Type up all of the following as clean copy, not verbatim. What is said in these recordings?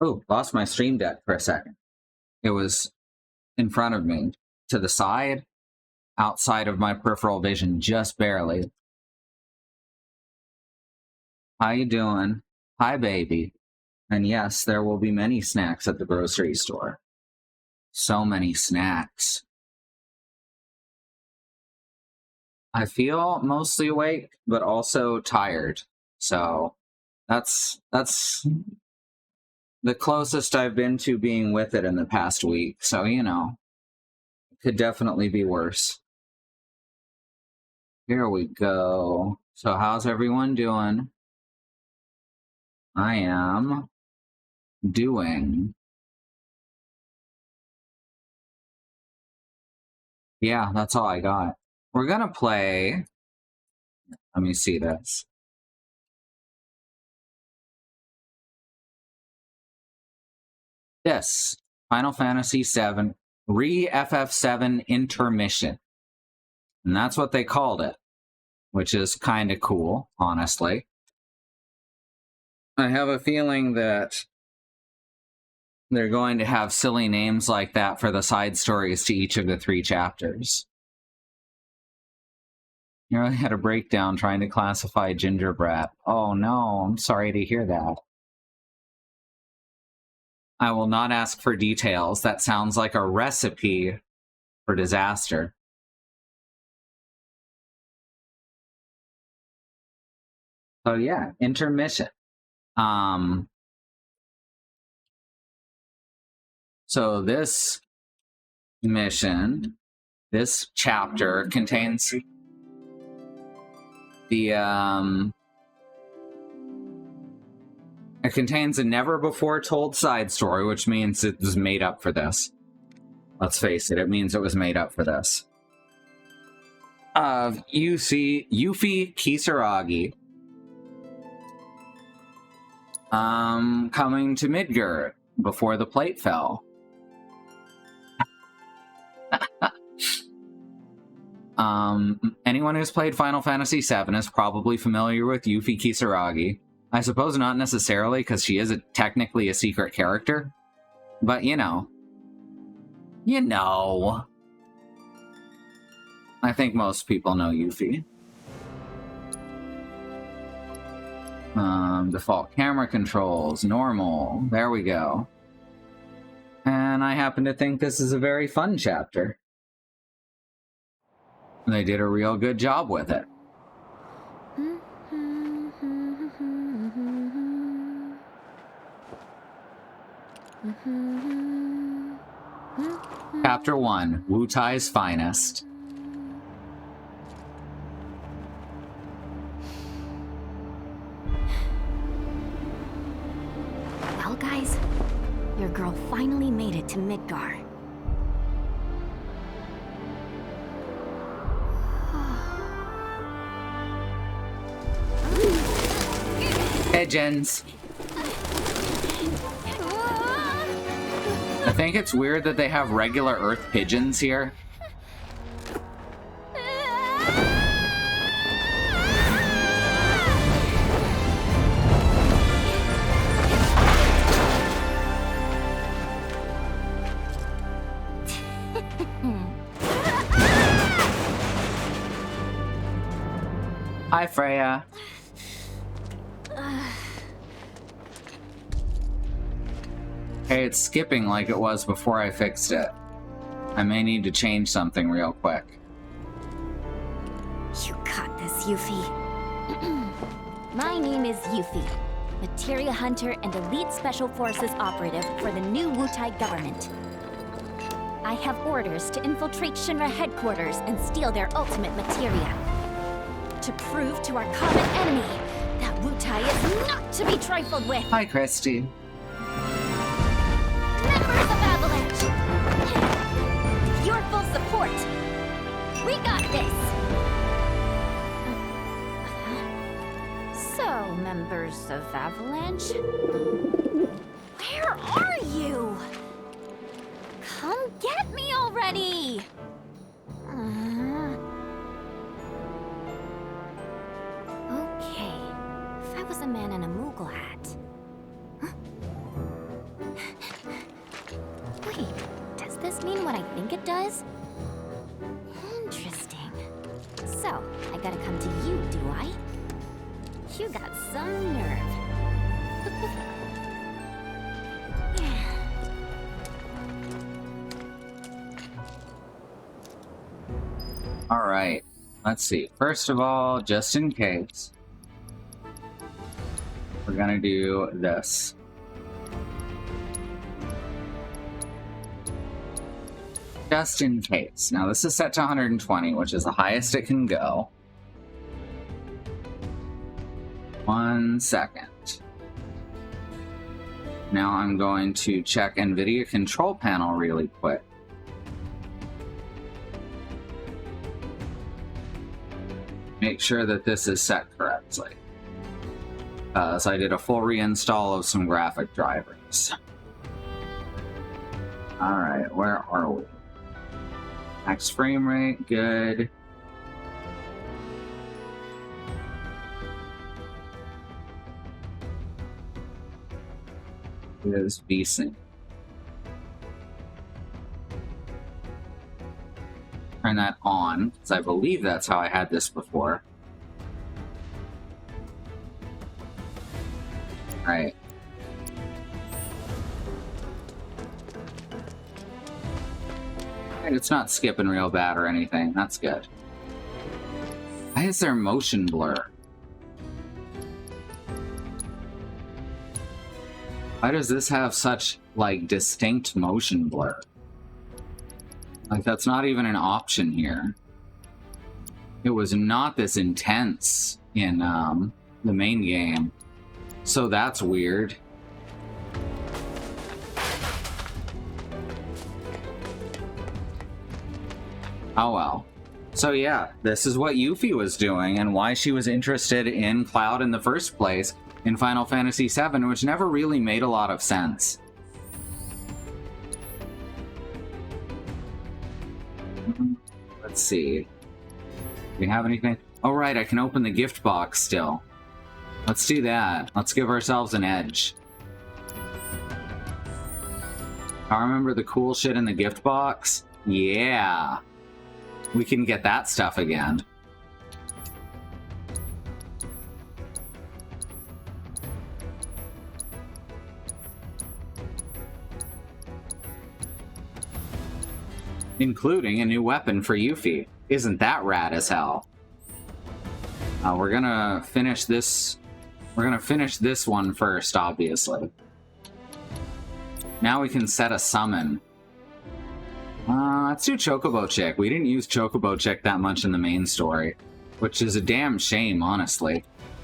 Oh, lost my stream deck for a second. It was in front of me, to the side, outside of my peripheral vision, just barely. How you doing? Hi, baby. And yes, there will be many snacks at the grocery store. So many snacks. I feel mostly awake, but also tired. So that's the closest I've been to being with it in the past week. So, you know, it could definitely be worse. Here we go. So how's everyone doing? I am doing. Yeah, that's all I got. We're gonna play. Let me see this. This Final Fantasy VII FF7 Intermission. And that's what they called it, which is kind of cool, honestly. I have a feeling that they're going to have silly names like that for the side stories to each of the 3 chapters. You really had a breakdown trying to classify Gingerbread. Oh no, I'm sorry to hear that. I will not ask for details. That sounds like a recipe for disaster. So yeah, intermission. So this mission, this chapter contains the it contains a never-before-told side story, which means it was made up for this. Let's face it, it means it was made up for this. Yuffie Kisaragi coming to Midgard before the plate fell. Anyone who's played Final Fantasy VII is probably familiar with Yuffie Kisaragi. I suppose not necessarily, because she is technically a secret character. But, you know. You know. I think most people know Yuffie. Default camera controls, normal. There we go. And I happen to think this is a very fun chapter. They did a real good job with it. Chapter 1, Wutai's Finest. Well, guys, your girl finally made it to Midgard. Pigeons. I think it's weird that they have regular Earth pigeons here. Hi, Freya. Hey, it's skipping like it was before I fixed it. I may need to change something real quick. You got this, Yuffie. My name is Yuffie, Materia Hunter and Elite Special Forces operative for the new Wutai government. I have orders to infiltrate Shinra headquarters and steal their ultimate materia. To prove to our common enemy that Wutai is not to be trifled with. Hi, Christy. Members of Avalanche! With your full support, we got this! So, members of Avalanche, where are you? Come get me already! Okay, if I was a man in a Moogle hat... this mean what I think it does? Interesting. So, I gotta come to you, do I? You got some nerve. All right, let's see. First of all, just in case, we're gonna do this. Just in case. Now this is set to 120, which is the highest it can go. 1 second. Now I'm going to check NVIDIA control panel really quick. Make sure that this is set correctly. So I did a full reinstall of some graphic drivers. Alright, where are we? Max frame rate, good. It is VSync. Turn that on, because I believe that's how I had this before. Alright. It's not skipping real bad or anything. That's good. Why is there motion blur? Why does this have such, like, distinct motion blur? Like, that's not even an option here. It was not this intense in the main game. So that's weird. Oh well. So yeah, this is what Yuffie was doing and why she was interested in Cloud in the first place in Final Fantasy VII, which never really made a lot of sense. Let's see. Do we have anything? Oh right, I can open the gift box still. Let's do that. Let's give ourselves an edge. I remember the cool shit in the gift box. Yeah. We can get that stuff again. Including a new weapon for Yuffie. Isn't that rad as hell? We're gonna finish this. We're gonna finish this one first, obviously. Now we can set a summon. Let's do Chocobo Chick. We didn't use Chocobo Chick that much in the main story, which is a damn shame, honestly.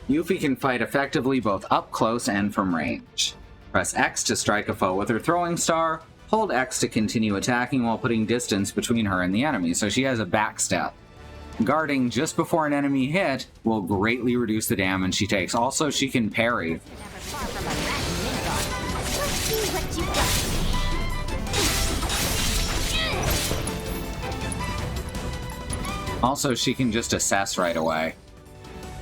Yuffie can fight effectively both up close and from range. Press X to strike a foe with her throwing star, hold X to continue attacking while putting distance between her and the enemy, so she has a backstep. Guarding just before an enemy hit will greatly reduce the damage she takes. Also, she can parry. Also, she can just assess right away.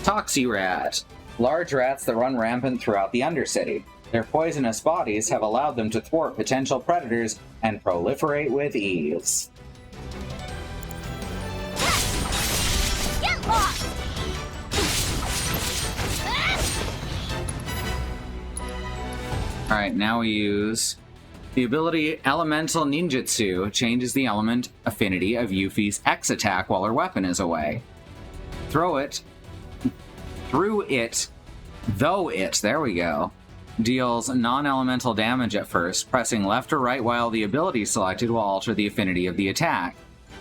Toxi-Rat. Large rats that run rampant throughout the Undercity. Their poisonous bodies have allowed them to thwart potential predators and proliferate with ease. Get lost! Alright, now we use the ability Elemental Ninjutsu. Changes the element affinity of Yuffie's X attack while her weapon is away. Though it, there we go, deals non-elemental damage at first. Pressing left or right while the ability selected will alter the affinity of the attack.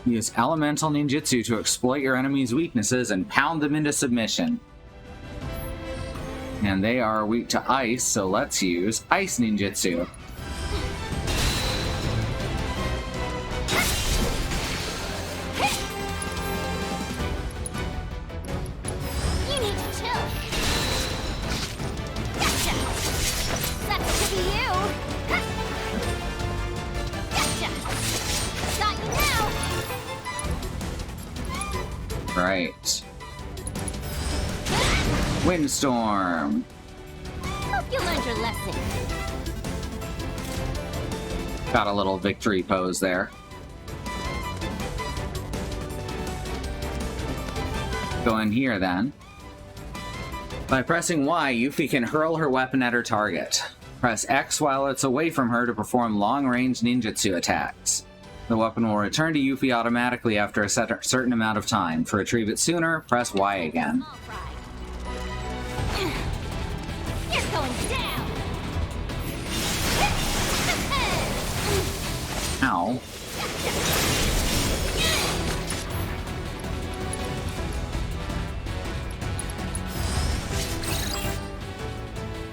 Use Elemental Ninjutsu to exploit your enemy's weaknesses and pound them into submission. And they are weak to ice, so let's use Ice Ninjutsu. Right. Windstorm. Hope you learned your lesson. Got a little victory pose there. Go in here then. By pressing Y, Yuffie can hurl her weapon at her target. Press X while it's away from her to perform long-range ninjutsu attacks. The weapon will return to Yuffie automatically after a certain amount of time. To retrieve it sooner, press Y again. You're going down. Ow.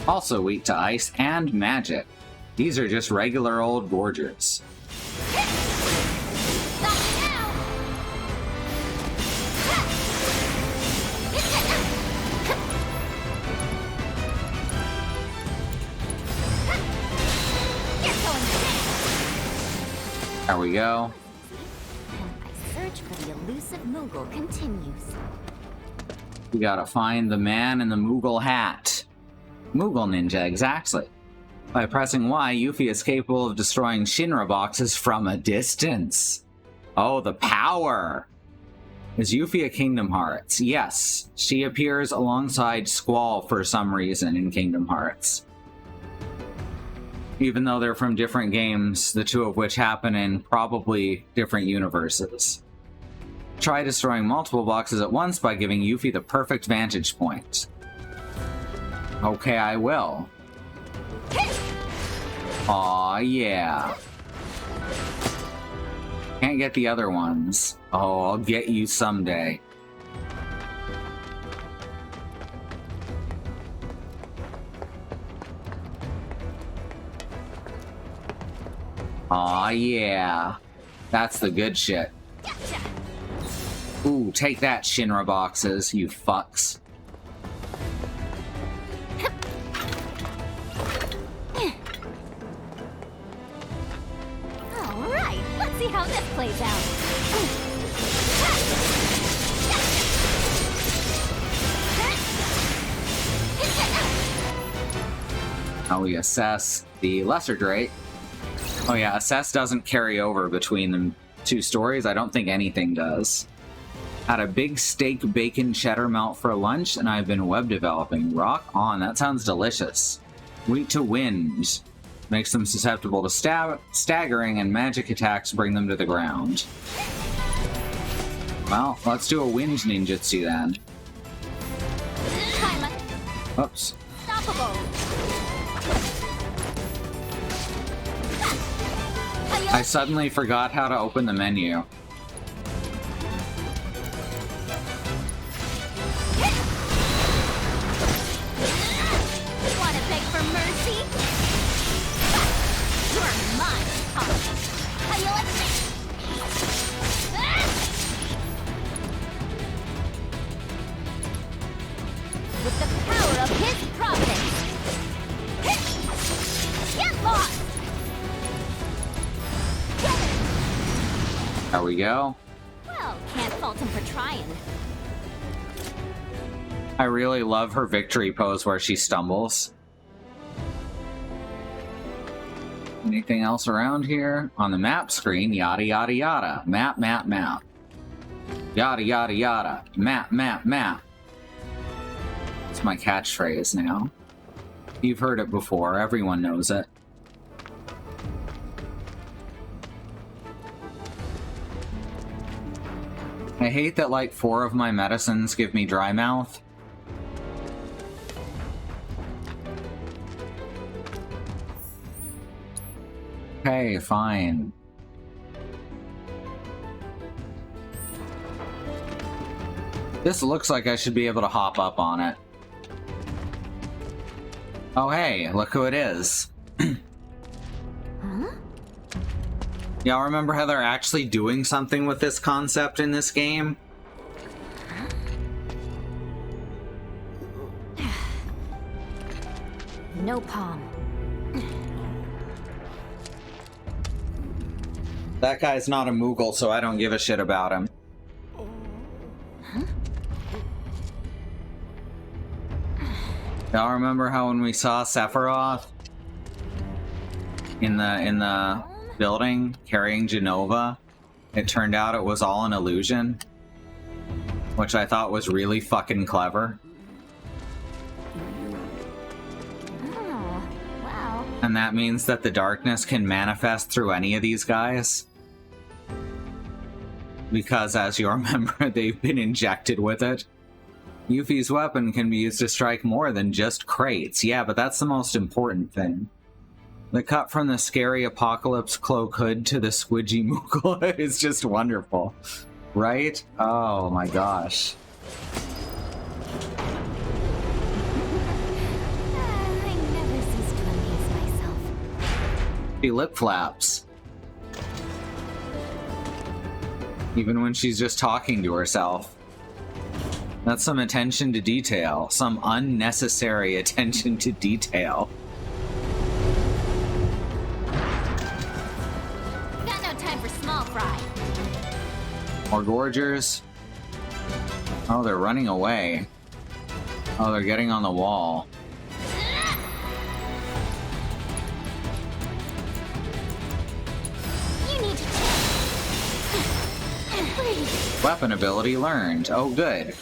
Also weak to ice and magic. These are just regular old gorgers. There we go. And my search for the elusive Moogle continues. We gotta find the man in the Moogle hat. Moogle ninja, exactly. By pressing Y, Yuffie is capable of destroying Shinra boxes from a distance. Oh, the power! Is Yuffie a Kingdom Hearts? Yes, she appears alongside Squall for some reason in Kingdom Hearts. Even though they're from different games, the two of which happen in probably different universes. Try destroying multiple boxes at once by giving Yuffie the perfect vantage point. Okay, I will. Aw, yeah. Can't get the other ones. Oh, I'll get you someday. Aw, yeah. That's the good shit. Ooh, take that, Shinra boxes, you fucks. Alright, let's see how this plays out. Now we assess the lesser Drake. Oh yeah, assess doesn't carry over between the two stories. I don't think anything does. Had a big steak bacon cheddar melt for lunch, and I've been web developing. Rock on, that sounds delicious. Weak to wind. Makes them susceptible to staggering, and magic attacks bring them to the ground. Well, let's do a wind ninjutsu then. Oops. I suddenly forgot how to open the menu. Wanna beg for mercy? You're mine, Tom. How you like me? With the power of his providence. Get lost! There we go. Well, can't fault him for trying. I really love her victory pose where she stumbles. Anything else around here? On the map screen, yada yada yada. Map, map, map. Yada yada yada. Map, map, map. It's my catchphrase now. You've heard it before, everyone knows it. I hate that like 4 of my medicines give me dry mouth. Okay, fine. This looks like I should be able to hop up on it. Oh hey, look who it is. Huh? Y'all remember how they're actually doing something with this concept in this game? No palm. That guy's not a Moogle, so I don't give a shit about him. Huh? Y'all remember how when we saw Sephiroth in the building carrying Genova, it turned out it was all an illusion? which I thought was really fucking clever. Oh, wow. And that means that the darkness can manifest through any of these guys. Because, as you remember, they've been injected with it. Yuffie's weapon can be used to strike more than just crates. Yeah, but that's the most important thing. The cut from the scary apocalypse cloak hood to the squidgy moogle is just wonderful. Right? Oh my gosh. I never cease to amaze myself. She lip flaps. Even when she's just talking to herself. That's some attention to detail. Some unnecessary attention to detail. Got no time for small fry. More gorgers. Oh, they're running away. Oh, they're getting on the wall. You need to please. Weapon ability learned. Oh, good.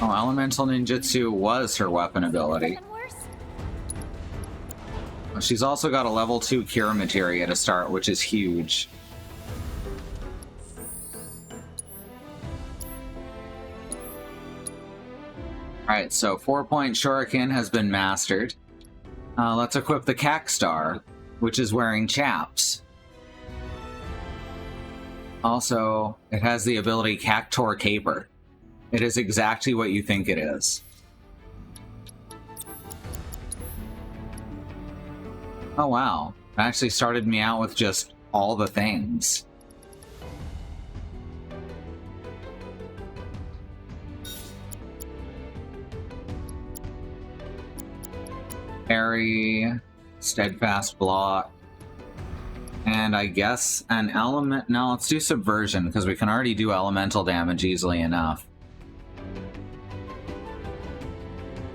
Oh, elemental ninjutsu was her weapon ability. Something worse? She's also got a level 2 cure materia to start, which is huge. Alright, so 4-point shuriken has been mastered. Let's equip the Cackstar, which is wearing chaps. Also, it has the ability Cactor Caper. It is exactly what you think it is. Oh wow, it actually started me out with just all the things. Parry, steadfast block, and I guess an element. No, let's do subversion because we can already do elemental damage easily enough.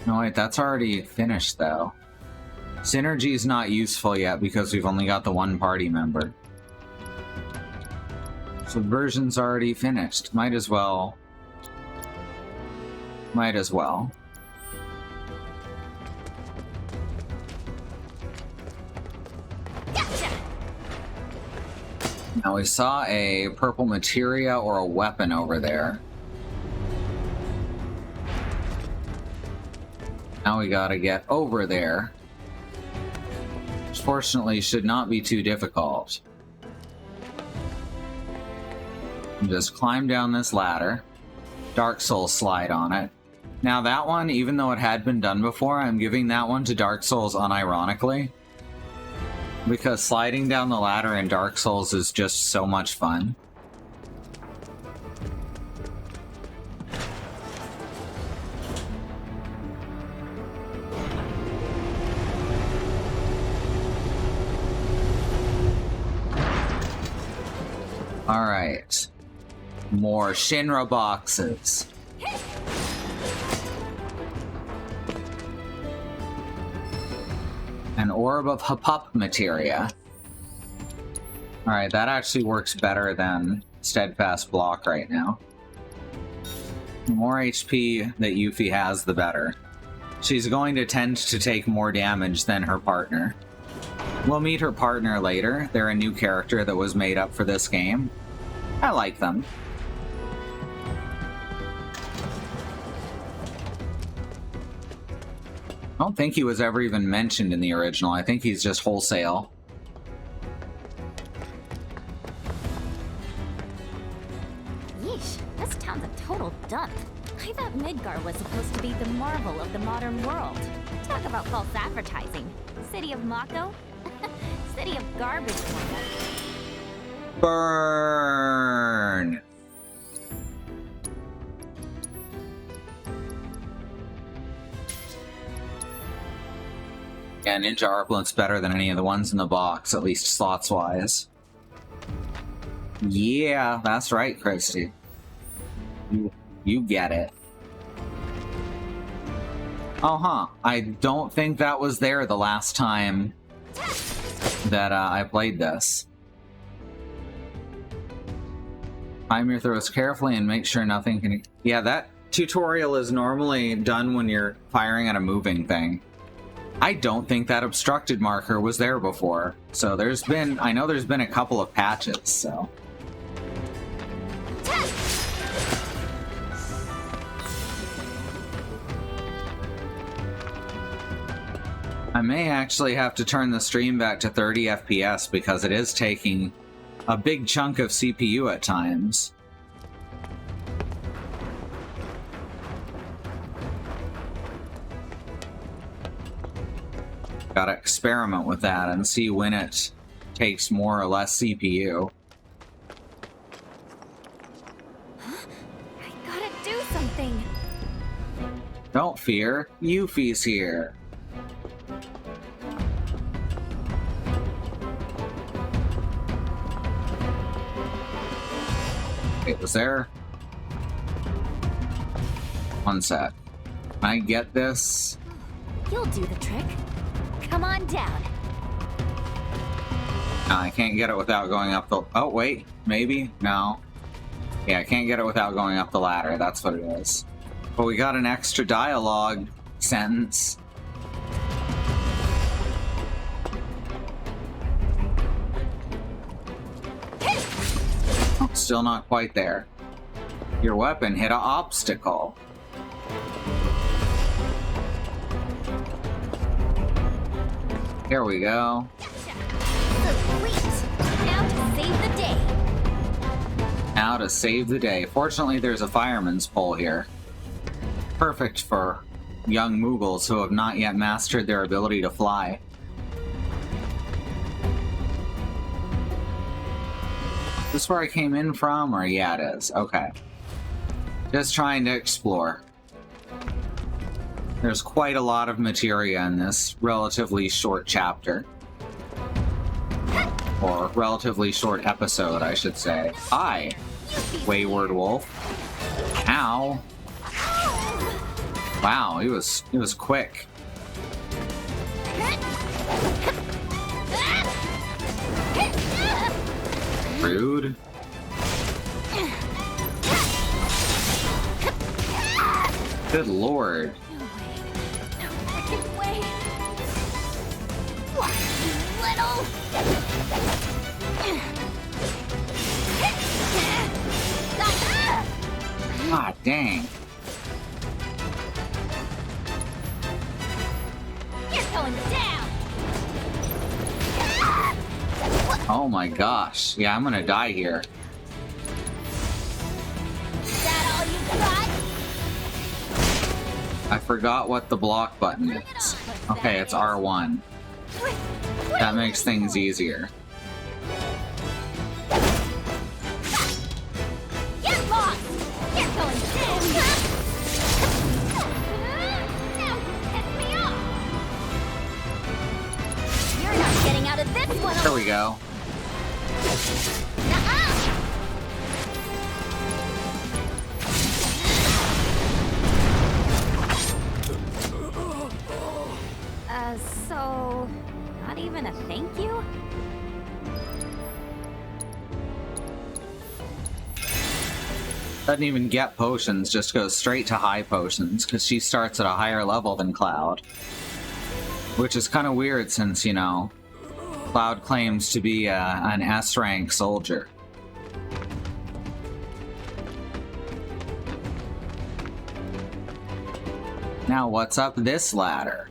No, wait, that's already finished though. Synergy's not useful yet because we've only got the one party member. Subversion's already finished. Might as well. Might as well. Gotcha. Now we saw a purple materia or a weapon over there. Now we gotta get over there. Which fortunately should not be too difficult. And just climb down this ladder. Dark Souls slide on it. Now that one, even though it had been done before, I'm giving that one to Dark Souls unironically. Because sliding down the ladder in Dark Souls is just so much fun. Alright. More Shinra boxes. An orb of Hapup materia. Alright, that actually works better than steadfast block right now. The more HP that Yuffie has, the better. She's going to tend to take more damage than her partner. We'll meet her partner later. They're a new character that was made up for this game. I like them. I don't think he was ever even mentioned in the original. I think he's just wholesale. Yeesh, this town's a total dump. I thought Midgar was supposed to be the marvel of the modern world. Talk about false advertising. City of Mako? City of garbage. Burn! Yeah, Ninja Arplint's better than any of the ones in the box, at least slots-wise. Yeah, that's right, Christy. You get it. Oh, I don't think that was there the last time that I played this. Time your throws carefully and make sure nothing can... Yeah, that tutorial is normally done when you're firing at a moving thing. I don't think that obstructed marker was there before. So there's been... I know there's been a couple of patches, so... I may actually have to turn the stream back to 30 FPS because it is taking a big chunk of CPU at times. Gotta experiment with that and see when it takes more or less CPU. I gotta do something. Don't fear, Yuffie's here. It was there. One sec. Can I get this? You'll do the trick. Come on down. No, I can't get it without going up the... Oh, wait. Maybe? No. Yeah, I can't get it without going up the ladder. That's what it is. But we got an extra dialogue sentence. Oh, still not quite there. Your weapon hit an obstacle. Here we go. Sweet. Now to save the day. Now to save the day. Fortunately, there's a fireman's pole here. Perfect for young Moogles who have not yet mastered their ability to fly. Is this where I came in from? Or yeah, it is. Okay. Just trying to explore. There's quite a lot of materia in this relatively short chapter. Or relatively short episode, I should say. Hi, Wayward Wolf. Ow. Wow, he was quick. Rude. Good lord. Ah, dang. You're going down. Oh my gosh. Yeah, I'm gonna die here. Is that all you got? I forgot what the block button is. Okay, it's R1. That makes things easier. Get lost! You're going down! Now you piss me off! You're not getting out of this one! There we go. So... not even a thank you? Doesn't even get potions, just goes straight to high potions, because she starts at a higher level than Cloud. Which is kind of weird since, you know, Cloud claims to be an S-rank soldier. Now what's up this ladder?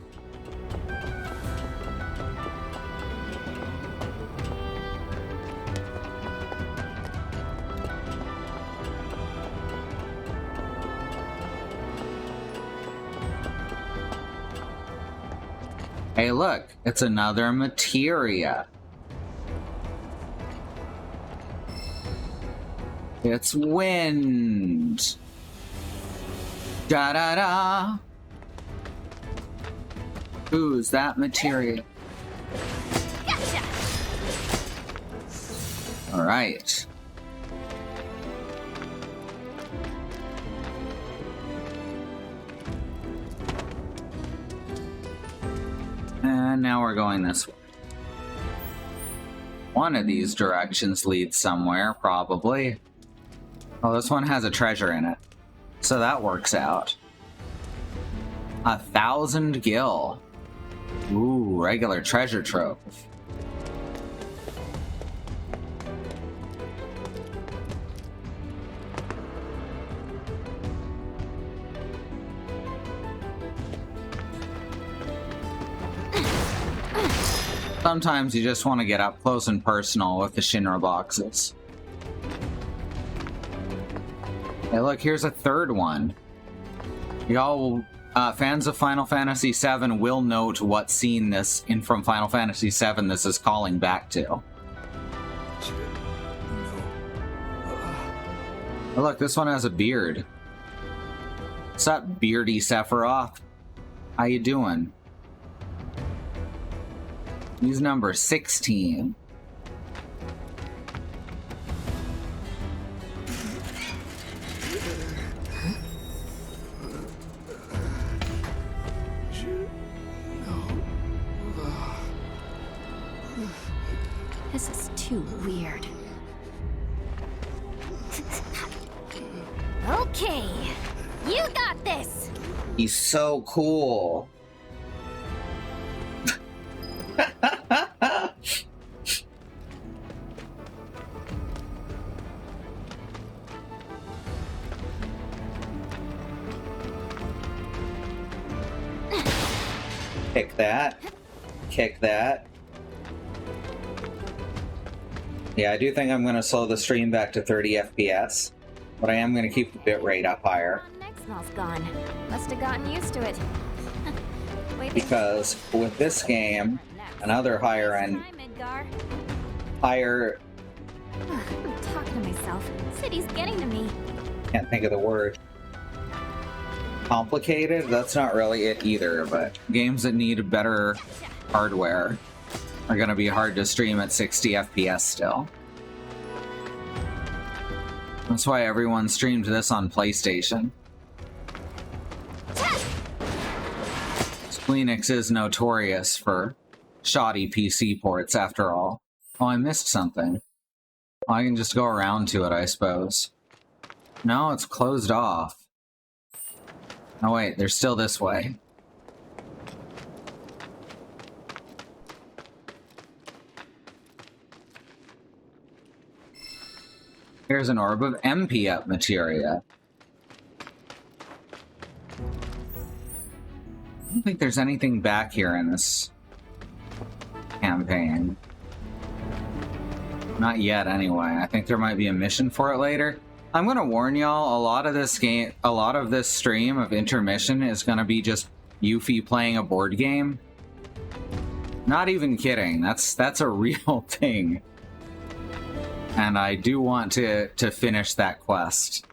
Hey look, it's another materia. It's wind. Da da da. Who's that materia? Gotcha. All right. And now we're going this way. One of these directions leads somewhere, probably. Oh, this one has a treasure in it. So that works out. 1,000 gil. Ooh, regular treasure trove. Sometimes you just want to get up close and personal with the Shinra boxes. Hey, look, here's a third one. Y'all, fans of Final Fantasy VII will note what scene this from Final Fantasy VII this is calling back to. Oh, look, this one has a beard. What's up, beardy Sephiroth? How you doing? He's number 16. This is too weird. Okay, you got this! He's so cool. Kick that. Kick that. Yeah, I do think I'm going to slow the stream back to 30 FPS, but I am going to keep the bitrate up higher. Next smell's gone. Must have gotten used to it. Wait, Because with this game, another higher end, higher... I'm talking to myself. City's getting to me. Can't think of the word. Complicated? That's not really it either, but games that need better hardware are going to be hard to stream at 60 FPS still. That's why everyone streamed this on PlayStation. Splenix is notorious for shoddy PC ports after all. Oh, I missed something. Well, I can just go around to it, I suppose. No, it's closed off. Oh wait, they're still this way. Here's an orb of MP up materia. I don't think there's anything back here in this campaign. Not yet, anyway. I think there might be a mission for it later. I'm gonna warn y'all, a lot of this stream of Intermission is gonna be just Yuffie playing a board game. Not even kidding. That's a real thing. And I do want to finish that quest.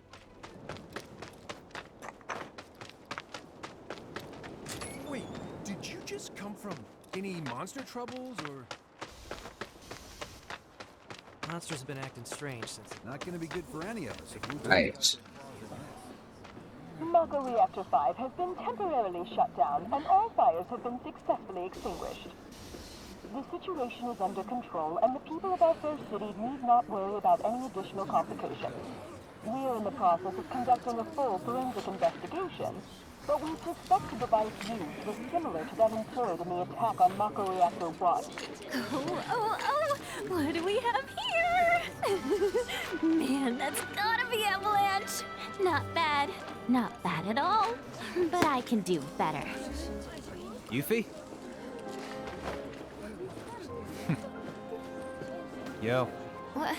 Wait, did you just come from any monster troubles, or...? Monsters have been acting strange since... Not gonna be good for any of us if we... Right. Mako Reactor 5 has been temporarily shut down, and all fires have been successfully extinguished. The situation is under control, and the people of our fair city need not worry about any additional complications. We are in the process of conducting a full forensic investigation, but we suspect the device used was similar to that employed in the attack on Mako Reactor 1. Oh, what do we have here? Man, that's gotta be Avalanche. Not bad. Not bad at all. But I can do better. Yuffie? Yo. What?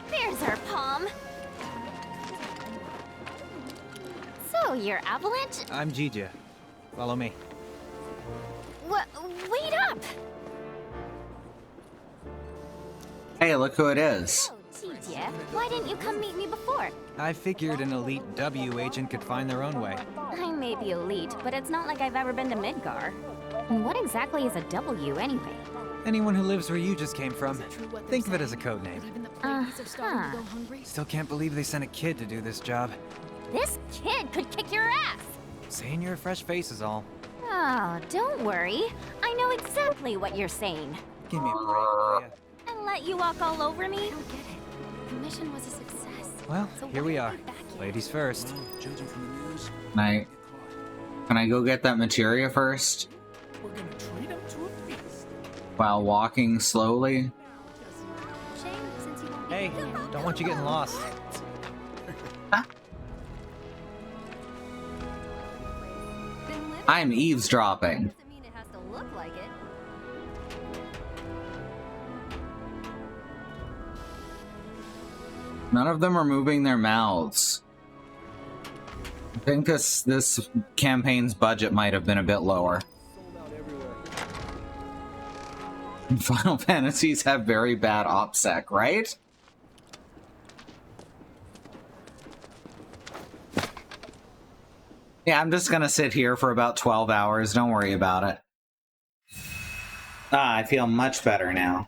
There's our palm. So, you're Avalanche? I'm Jija. Follow me. What? Wait up! Hey, look who it is. Oh, Jija, why didn't you come meet me before? I figured an elite W agent could find their own way. I may be elite, but it's not like I've ever been to Midgar. And what exactly is a W anyway? Anyone who lives where you just came from. Think of it as a code name. Uh-huh. Still can't believe they sent a kid to do this job. This kid could kick your ass! Saying you're a fresh face is all. Oh, don't worry. I know exactly what you're saying. Give me a break, will ya? And let you walk all over me? I don't get it. The mission was a success. Well, So here why we are are. we back here? Ladies first. Judging from the news, Can I go get that materia first? we're gonna treat him to a feast. While walking slowly? Shame, since you won't be Hey, don't want you getting lost. Been living I'm eavesdropping. doesn't mean it has to look like it. None of them are moving their mouths. I think this campaign's budget might have been a bit lower. Final Fantasies have very bad OPSEC, right? Yeah, I'm just gonna sit here for about 12 hours. Don't worry about it. I feel much better now.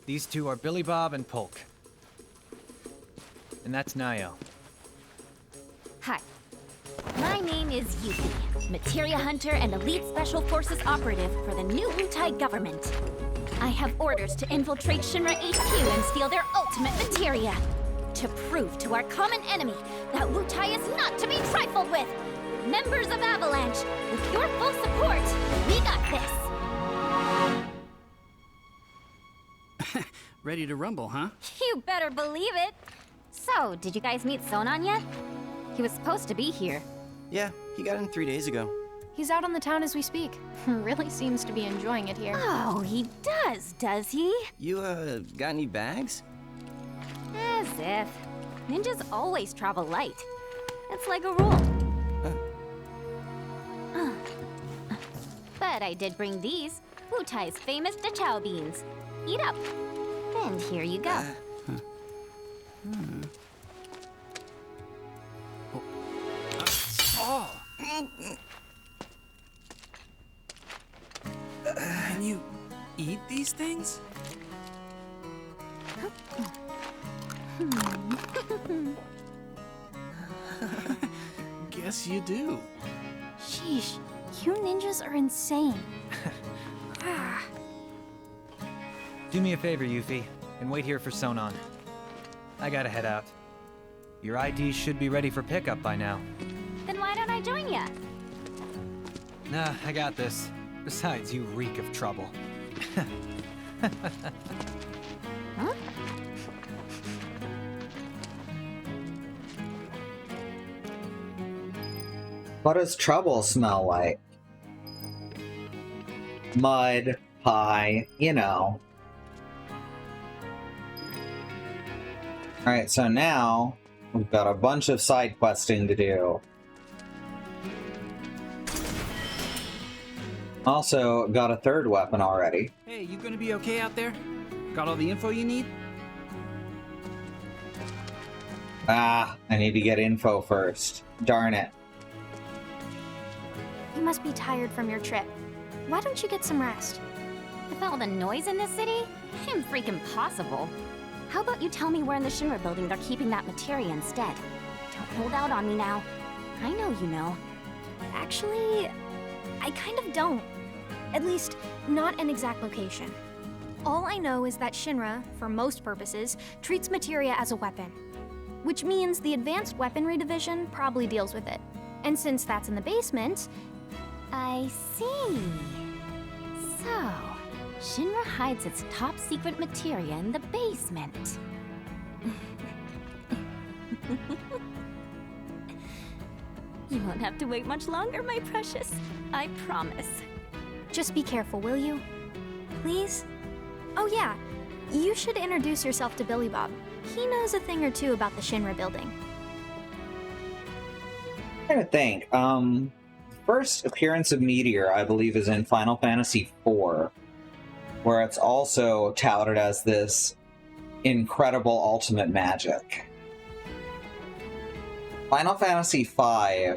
These two are Billy Bob and Polk. And that's Nio. Hi. My name is Yuffie, materia hunter and elite special forces operative for the new Wutai government. I have orders to infiltrate Shinra HQ and steal their ultimate materia. To prove to our common enemy that Wutai is not to be trifled with. Members of Avalanche, with your full support, we got this. Ready to rumble, huh? You better believe it. So, did you guys meet Sonon yet? He was supposed to be here. Yeah, he got in 3 days ago. He's out on the town as we speak. Really seems to be enjoying it here. Oh, he does he? You, got any bags? As if. Ninjas always travel light. It's like a rule. But I did bring these, Wutai's famous Dachao beans. Eat up. And here you go. Can you eat these things? Guess you do. Sheesh, you ninjas are insane. Do me a favor, Yuffie, and wait here for Sonon. I gotta head out. Your IDs should be ready for pickup by now. Then why don't I join ya? Nah, I got this. Besides, you reek of trouble. Huh? What does trouble smell like? Mud, pie, you know. Alright, so now we've got a bunch of side questing to do. Also, got a third weapon already. Hey, you gonna be okay out there? Got all the info you need? Ah, I need to get info first. Darn it. You must be tired from your trip. Why don't you get some rest? With all the noise in this city, I'm freaking possible. How about you tell me where in the Shinra building they're keeping that materia instead? Don't hold out on me now. I know you know. Actually, I kind of don't. At least, not an exact location. All I know is that Shinra, for most purposes, treats materia as a weapon. Which means the Advanced Weaponry Division probably deals with it. And since that's in the basement... I see. So, Shinra hides its top secret materia in the basement. You won't have to wait much longer, my precious. I promise. Just be careful, will you? Please? Oh yeah, you should introduce yourself to Billy Bob. He knows a thing or two about the Shinra building. I'm trying to think. First appearance of Meteor, I believe, is in Final Fantasy IV, where it's also touted as this incredible ultimate magic. Final Fantasy V,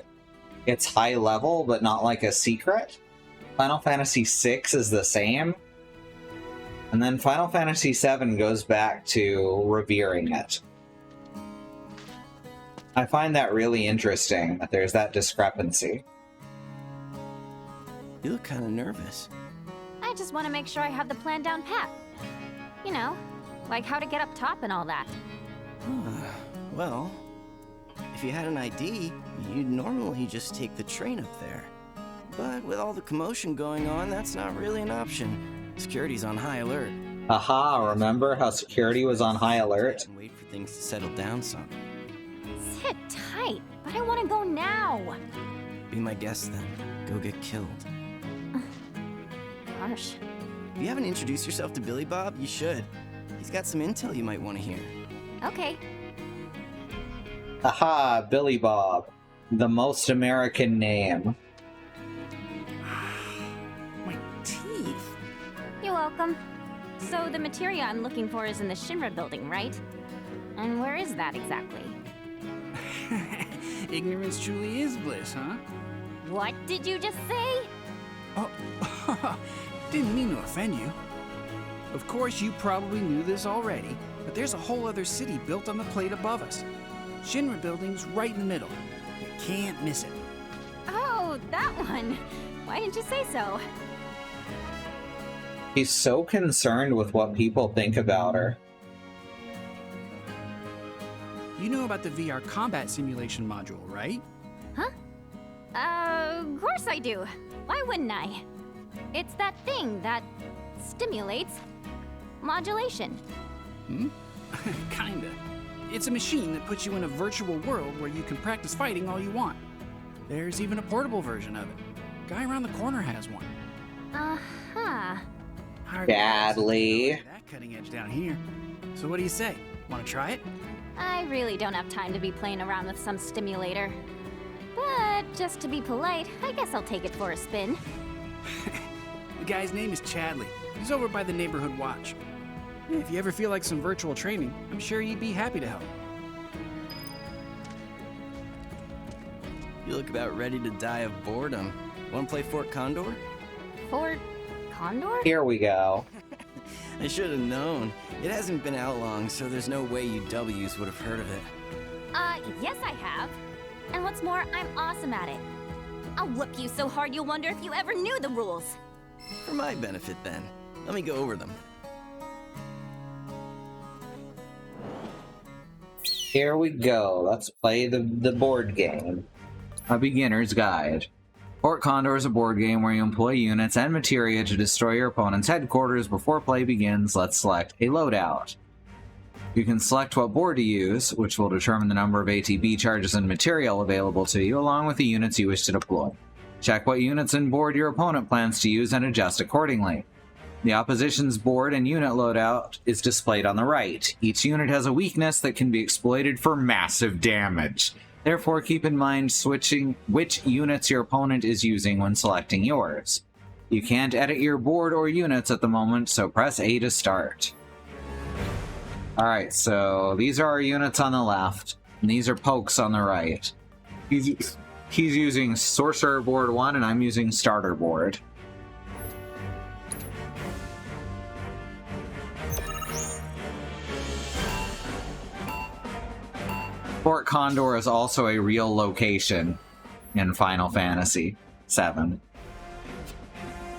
it's high level, but not like a secret. Final Fantasy VI is the same. And then Final Fantasy VII goes back to revering it. I find that really interesting, that there's that discrepancy. You look kind of nervous. I just want to make sure I have the plan down pat. You know, like how to get up top and all that. Well, if you had an ID, you'd normally just take the train up there. But with all the commotion going on, that's not really an option. Security's on high alert. Aha, remember how security was on high alert? And wait for things to settle down some. Sit tight, but I want to go now. Be my guest then. Go get killed. Harsh. If you haven't introduced yourself to Billy Bob, you should. He's got some intel you might want to hear. Okay. Aha, Billy Bob. The most American name. My teeth. You're welcome. So the materia I'm looking for is in the Shinra building, right? And where is that exactly? Ignorance truly is bliss, huh? What did you just say? Oh, didn't mean to offend you. Of course, you probably knew this already, but there's a whole other city built on the plate above us. Shinra building's right in the middle. You can't miss it. Oh, that one. Why didn't you say so? He's so concerned with what people think about her. You know about the VR combat simulation module, right? Huh? Of course I do. Why wouldn't I? It's that thing that stimulates modulation. Kinda. It's a machine that puts you in a virtual world where you can practice fighting all you want. There's even a portable version of it. Guy around the corner has one. Uh-huh. Hard Badly. that cutting edge down here. So what do you say? Want to try it? I really don't have time to be playing around with some stimulator. But just to be polite, I guess I'll take it for a spin. The guy's name is Chadley. He's over by the neighborhood watch. If you ever feel like some virtual training, I'm sure he'd be happy to help. You look about ready to die of boredom. Want to play Fort Condor? Fort Condor? Here we go. I should have known. It hasn't been out long, so there's no way you W's would have heard of it. Yes I have. And what's more, I'm awesome at it. I'll whoop you so hard you'll wonder if you ever knew the rules. For my benefit, then. Let me go over them. Here we go. Let's play the board game. A beginner's guide. Fort Condor is a board game where you employ units and materia to destroy your opponent's headquarters. Before play begins, let's select a loadout. You can select what board to use, which will determine the number of ATB charges and material available to you, along with the units you wish to deploy. Check what units and board your opponent plans to use and adjust accordingly. The opposition's board and unit loadout is displayed on the right. Each unit has a weakness that can be exploited for massive damage. Therefore, keep in mind switching which units your opponent is using when selecting yours. You can't edit your board or units at the moment, so press A to start. Alright, so these are our units on the left, and these are pokes on the right. He's using Sorcerer Board 1, and I'm using Starter Board. Fort Condor is also a real location in Final Fantasy VII.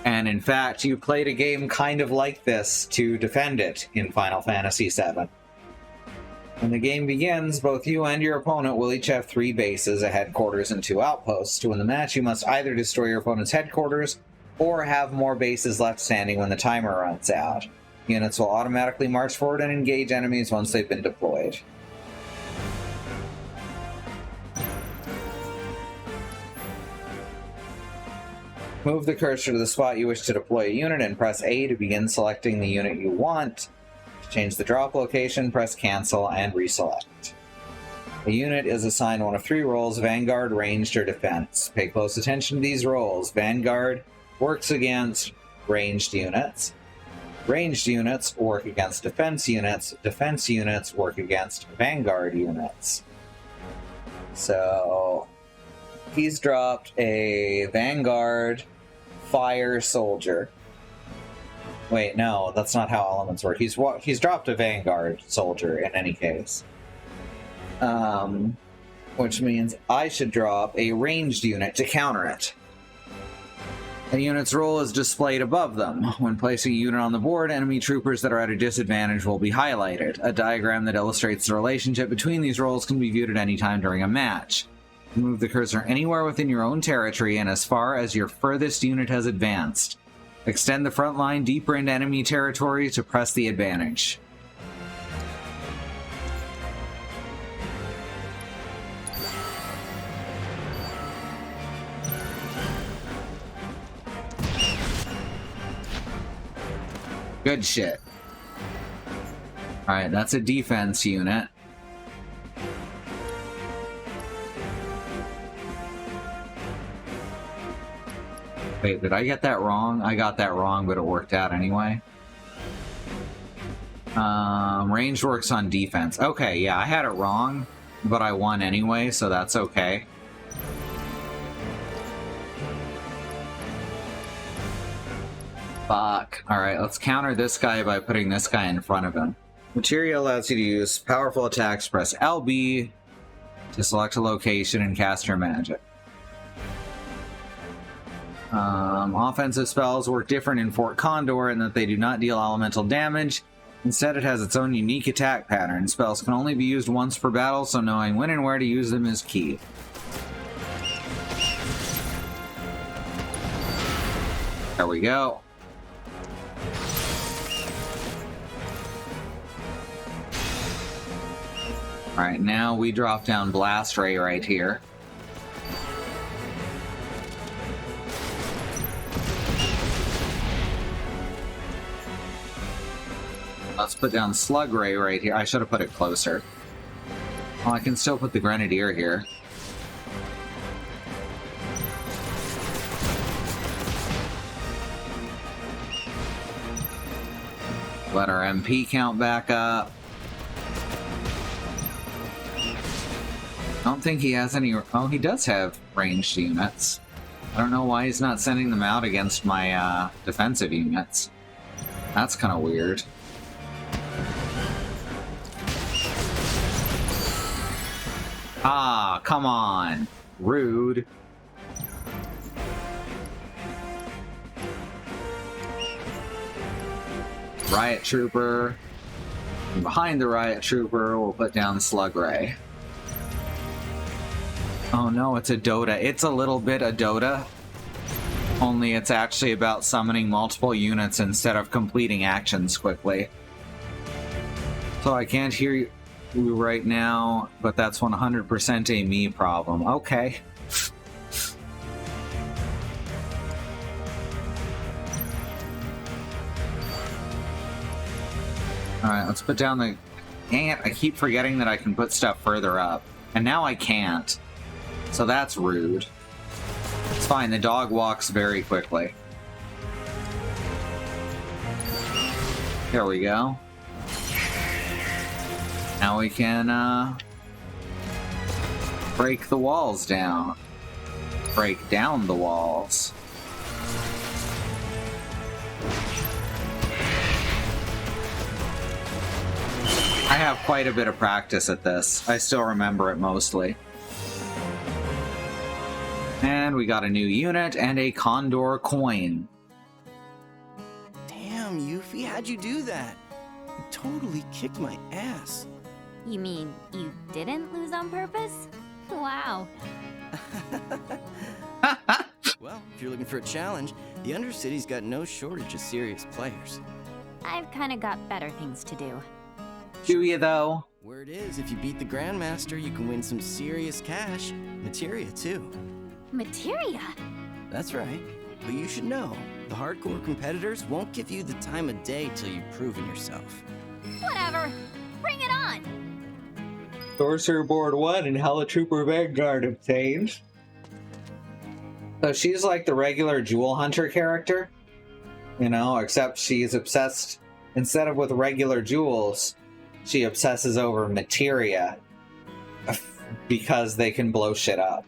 And in fact, you played a game kind of like this to defend it in Final Fantasy VII. When the game begins, both you and your opponent will each have 3 bases, a headquarters, and 2 outposts. To win the match, you must either destroy your opponent's headquarters or have more bases left standing when the timer runs out. Units will automatically march forward and engage enemies once they've been deployed. Move the cursor to the spot you wish to deploy a unit and press A to begin selecting the unit you want. To change the drop location, press cancel and reselect. A unit is assigned one of 3 roles: Vanguard, Ranged, or Defense. Pay close attention to these roles. Vanguard works against ranged units. Ranged units work against defense units. Defense units work against Vanguard units. So he's dropped a Vanguard Fire Soldier. Wait, no, that's not how elements work. He's dropped a Vanguard soldier in any case. Which means I should drop a ranged unit to counter it. A unit's role is displayed above them. When placing a unit on the board, enemy troopers that are at a disadvantage will be highlighted. A diagram that illustrates the relationship between these roles can be viewed at any time during a match. Move the cursor anywhere within your own territory and as far as your furthest unit has advanced. Extend the front line deeper into enemy territory to press the advantage. Good shit. Alright, that's a defense unit. Wait, did I get that wrong? I got that wrong, but it worked out anyway. Range works on defense. Okay, yeah, I had it wrong, but I won anyway, so that's okay. Fuck. Alright, let's counter this guy by putting this guy in front of him. Materia allows you to use powerful attacks. Press LB to select a location and cast your magic. Offensive spells work different in Fort Condor in that they do not deal elemental damage. Instead, it has its own unique attack pattern. Spells can only be used once per battle, so knowing when and where to use them is key. There we go. Alright, now we drop down Blast Ray right here. Let's put down Slug Ray right here. I should have put it closer. Oh, I can still put the Grenadier here. Let our MP count back up. I don't think he has any... Oh, he does have ranged units. I don't know why he's not sending them out against my defensive units. That's kind of weird. Ah, come on. Rude. Riot Trooper. And behind the Riot Trooper, we'll put down Slug Ray. Oh no, it's a Dota. It's a little bit a Dota. Only it's actually about summoning multiple units instead of completing actions quickly. So I can't hear you right now, but that's 100% a me problem. Okay. Alright, let's put down the... Dang it, I keep forgetting that I can put stuff further up. And now I can't. So that's rude. It's fine, the dog walks very quickly. There we go. Now we can, break the walls down. Break down the walls. I have quite a bit of practice at this. I still remember it mostly. And we got a new unit and a Condor coin. Damn, Yuffie, how'd you do that? You totally kicked my ass. You mean you didn't lose on purpose? Wow. Well, if you're looking for a challenge, the Undercity's got no shortage of serious players. I've kind of got better things to do. Do you, though? Word is, if you beat the Grandmaster, you can win some serious cash. Materia, too. Materia? That's right. But you should know, the hardcore competitors won't give you the time of day till you've proven yourself. Whatever. Bring it on! Sorcerer Board 1 and Helitrooper Vanguard obtained. So she's like the regular Jewel Hunter character, you know, except she's obsessed, instead of with regular jewels, she obsesses over materia because they can blow shit up.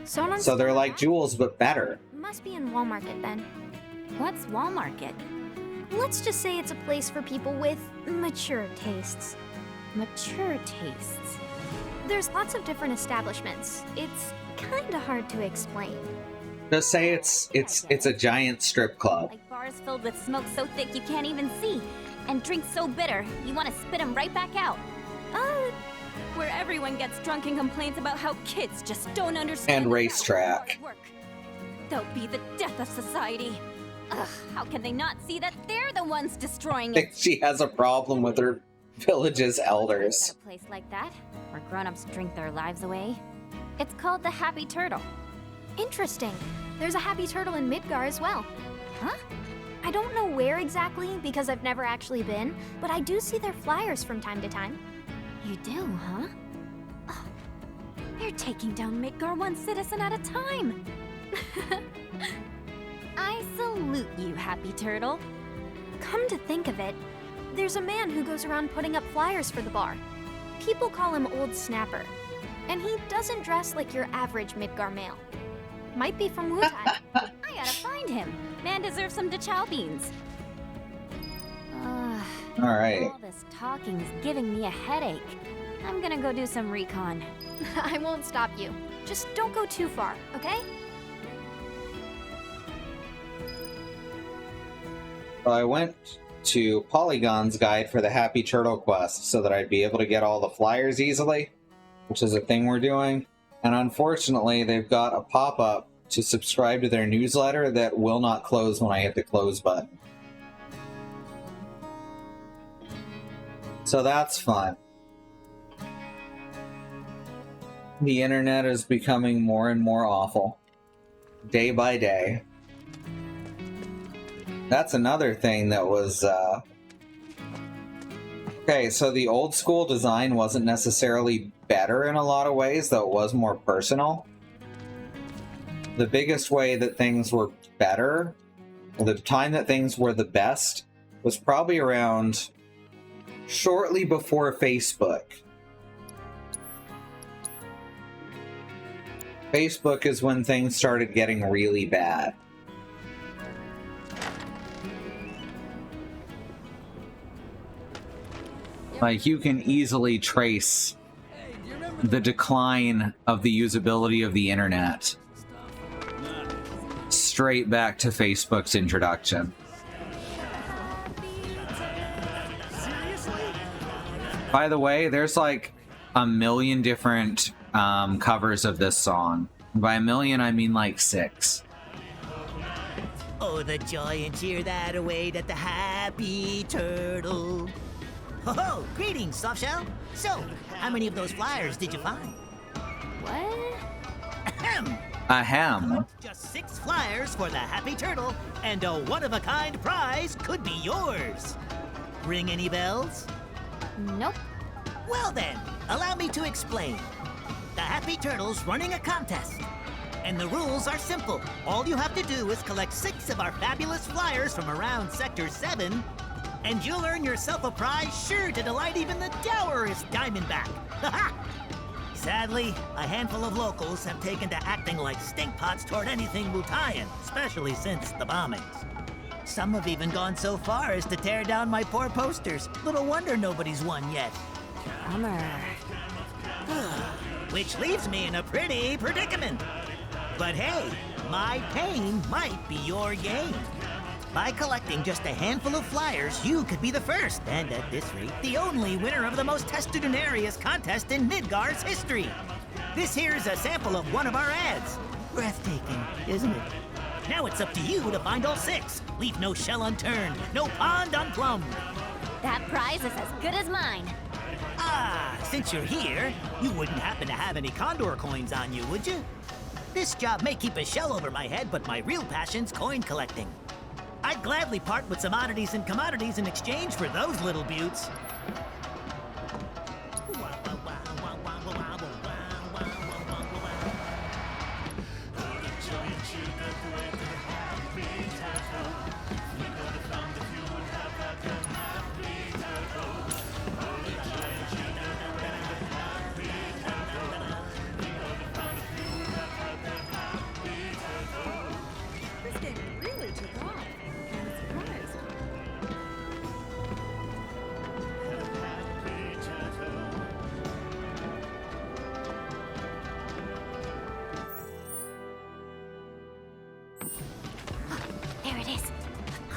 So they're like jewels, but better. Must be in Wall Market then. What's Wall Market? Let's just say it's a place for people with mature tastes. Mature tastes. There's lots of different establishments. It's kinda hard to explain. Just say it's a giant strip club. Like bars filled with smoke so thick you can't even see. And drinks so bitter, you want to spit them right back out. Where everyone gets drunk and complains about how kids just don't understand. And racetrack. hard work. They'll be the death of society. Ugh, how can they not see that they're the ones destroying it? She has a problem with her village's elders. At a place like that, where grown-ups drink their lives away. It's called the Happy Turtle. Interesting. There's a Happy Turtle in Midgar as well. Huh? I don't know where exactly because I've never actually been, but I do see their flyers from time to time. You do, huh? Oh, they're taking down Midgar one citizen at a time. I salute you, Happy Turtle. Come to think of it, there's a man who goes around putting up flyers for the bar. People call him Old Snapper, and he doesn't dress like your average Midgar male. Might be from Wutai. I gotta find him. Man deserves some Dachau beans. All right. All this talking's giving me a headache. I'm gonna go do some recon. I won't stop you. Just don't go too far, okay? So I went to Polygon's guide for the Happy Turtle quest so that I'd be able to get all the flyers easily, which is a thing we're doing. And unfortunately, they've got a pop-up to subscribe to their newsletter that will not close when I hit the close button. So that's fun. The internet is becoming more and more awful, day by day. That's another thing that was... Okay, so the old school design wasn't necessarily better in a lot of ways, though it was more personal. The biggest way that things were better, or the time that things were the best, was probably around shortly before Facebook. Facebook is when things started getting really bad. Like, you can easily trace the decline of the usability of the internet straight back to Facebook's introduction. By the way, there's like a million different covers of this song. By a million, I mean like 6. Oh, the joy and cheer that await at the Happy Turtle. Ho-ho! Greetings, Softshell! So, how many of those flyers did you find? What? Ahem! Ahem. Just 6 flyers for the Happy Turtle, and a one-of-a-kind prize could be yours. Ring any bells? Nope. Well then, allow me to explain. The Happy Turtle's running a contest. And the rules are simple. All you have to do is collect 6 of our fabulous flyers from around Sector 7, and you'll earn yourself a prize sure to delight even the dourest Diamondback. Ha-ha! Sadly, a handful of locals have taken to acting like stinkpots toward anything Wutaian, especially since the bombings. Some have even gone so far as to tear down my poor posters. Little wonder nobody's won yet. Bummer. Which leaves me in a pretty predicament. But hey, my pain might be your gain. By collecting just a handful of flyers, you could be the first, and at this rate, the only winner of the most testudinarious contest in Midgar's history. This here's a sample of one of our ads. Breathtaking, isn't it? Now it's up to you to find all 6. Leave no shell unturned, no pond unplumbed. That prize is as good as mine. Ah, since you're here, you wouldn't happen to have any Condor coins on you, would you? This job may keep a shell over my head, but my real passion's coin collecting. I'd gladly part with some oddities and commodities in exchange for those little beauts.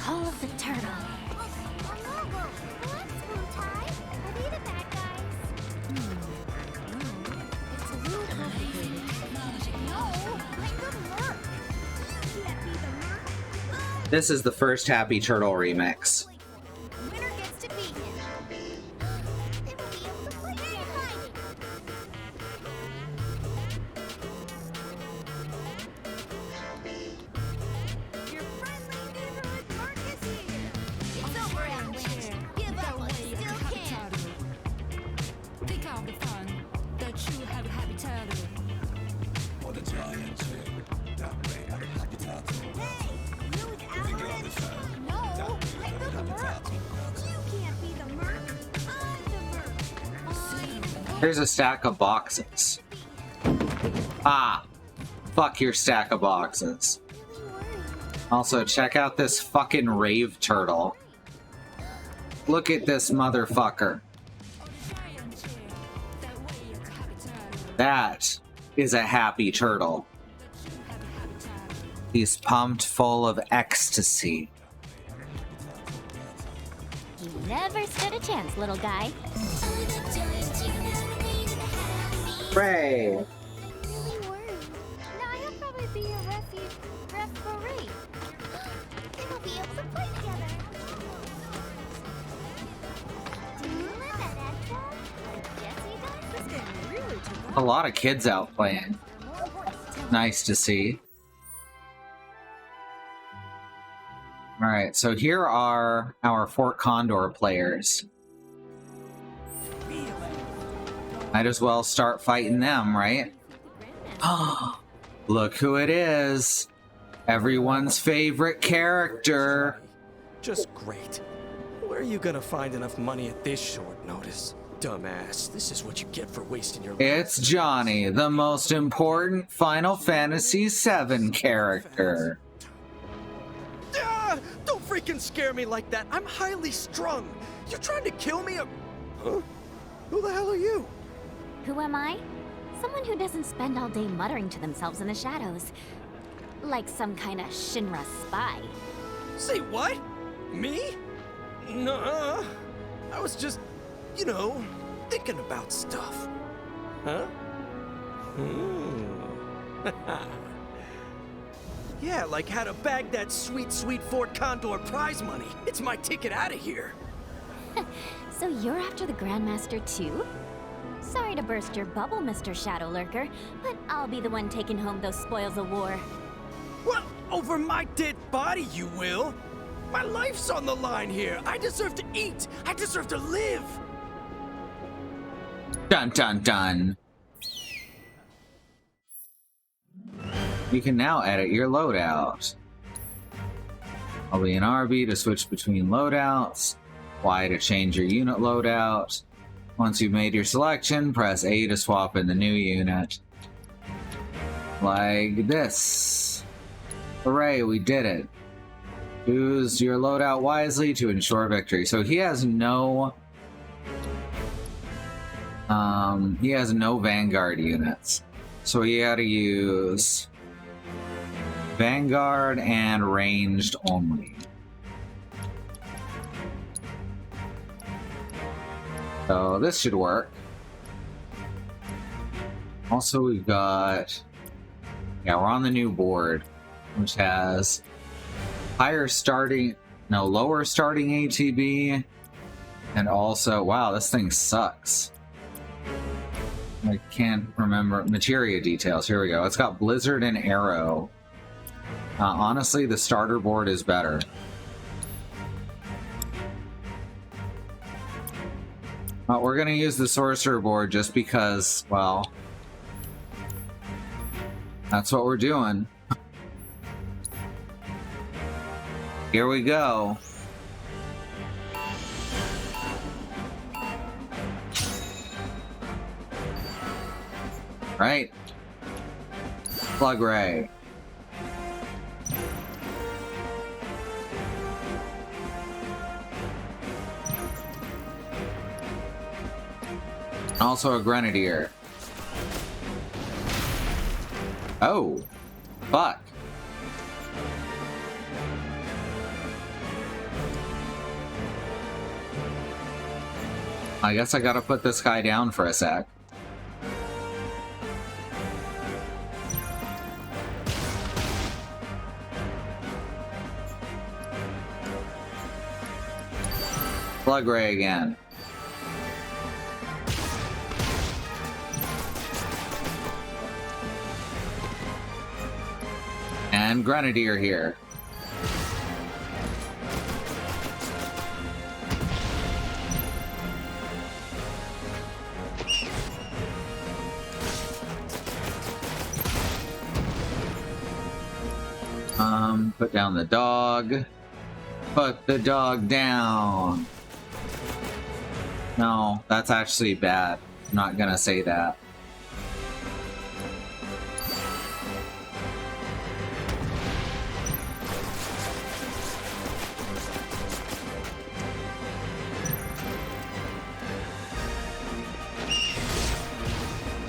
Call of the Turtle. This is the first Happy Turtle remix. Winner gets to beat him. They will be able to play hide. Your friendly neighborhood mark is here. It's over, Avalanche. Give up while you still can. Think of the fun that you have a happy turtle. For the giant tree, that way I have to talk to. No, let go the Merc. You can't be the Merc. I'm the Merc. Here's a stack of boxes. Ah! Fuck your stack of boxes. Also, check out this fucking rave turtle. Look at this motherfucker. That is a happy turtle. He's pumped full of ecstasy. You never stood a chance, little guy. Ray! Really worried. Now he'll probably be a referee. They will be able to play together. Do you live at Edgewood? Like Jesse does? This game really took off. A lot of kids out playing. Nice to see. Alright, so here are our Fort Condor players. Might as well start fighting them, right? Oh, look who it is! Everyone's favorite character! Just great. Where are you gonna find enough money at this short notice? Dumbass, this is what you get for wasting your life. It's Johnny, the most important Final Fantasy VII character. Ah, don't freaking scare me like that. I'm highly strung. You trying to kill me? Huh? Who the hell are you? Who am I? Someone who doesn't spend all day muttering to themselves in the shadows. Like some kind of Shinra spy. Say what? Me? Nuh-uh. I was just, you know, thinking about stuff. Huh? Yeah, like how to bag that sweet, sweet Fort Condor prize money. It's my ticket out of here. So you're after the Grandmaster too? Sorry to burst your bubble, Mr. Shadow Lurker, but I'll be the one taking home those spoils of war. Well, over my dead body, you will. My life's on the line here. I deserve to eat. I deserve to live. Dun dun dun. You can now edit your loadout. I'll be an RB to switch between loadouts, Y to change your unit loadout. Once you've made your selection, press A to swap in the new unit. Like this. Hooray, we did it. Choose your loadout wisely to ensure victory. So he has no Vanguard units. So we gotta use Vanguard and ranged only. So this should work. Also, we've got, we're on the new board, which has lower starting ATB, and also, wow, this thing sucks. I can't remember materia details. Here we go. It's got Blizzard and Arrow. Honestly, the starter board is better. We're gonna use the sorcerer board just because, well, that's what we're doing. Here we go. Right. Plug ray. Also a grenadier. Oh, fuck. I guess I gotta put this guy down for a sec. Plug ray again. And Grenadier here. Put down the dog. Put the dog down. No, that's actually bad. I'm not gonna say that.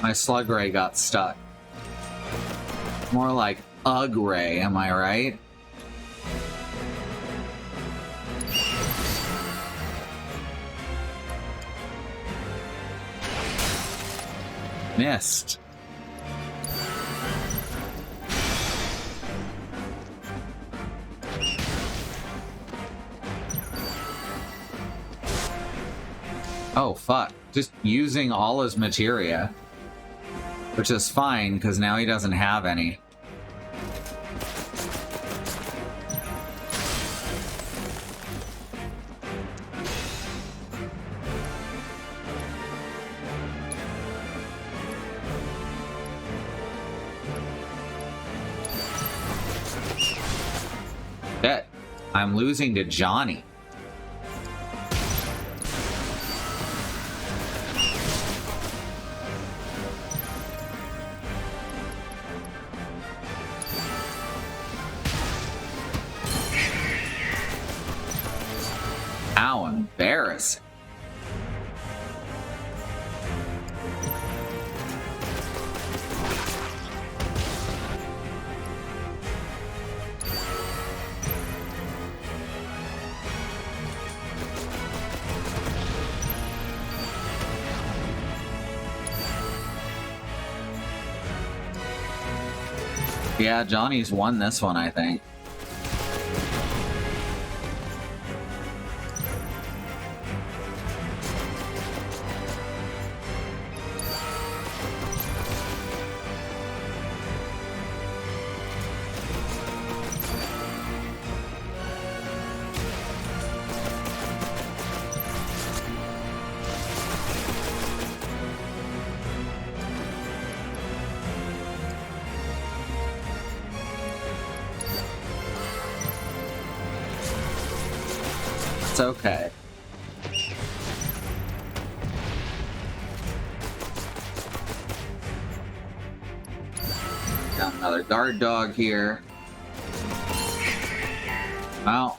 My slug ray got stuck. More like Ugg ray, am I right? Missed. Oh, fuck. Just using all his materia. Which is fine, because now he doesn't have any. Shit. I'm losing to Johnny. How embarrassing. Yeah, Johnny's won this one, I think. It's okay. Got another guard dog here. Well,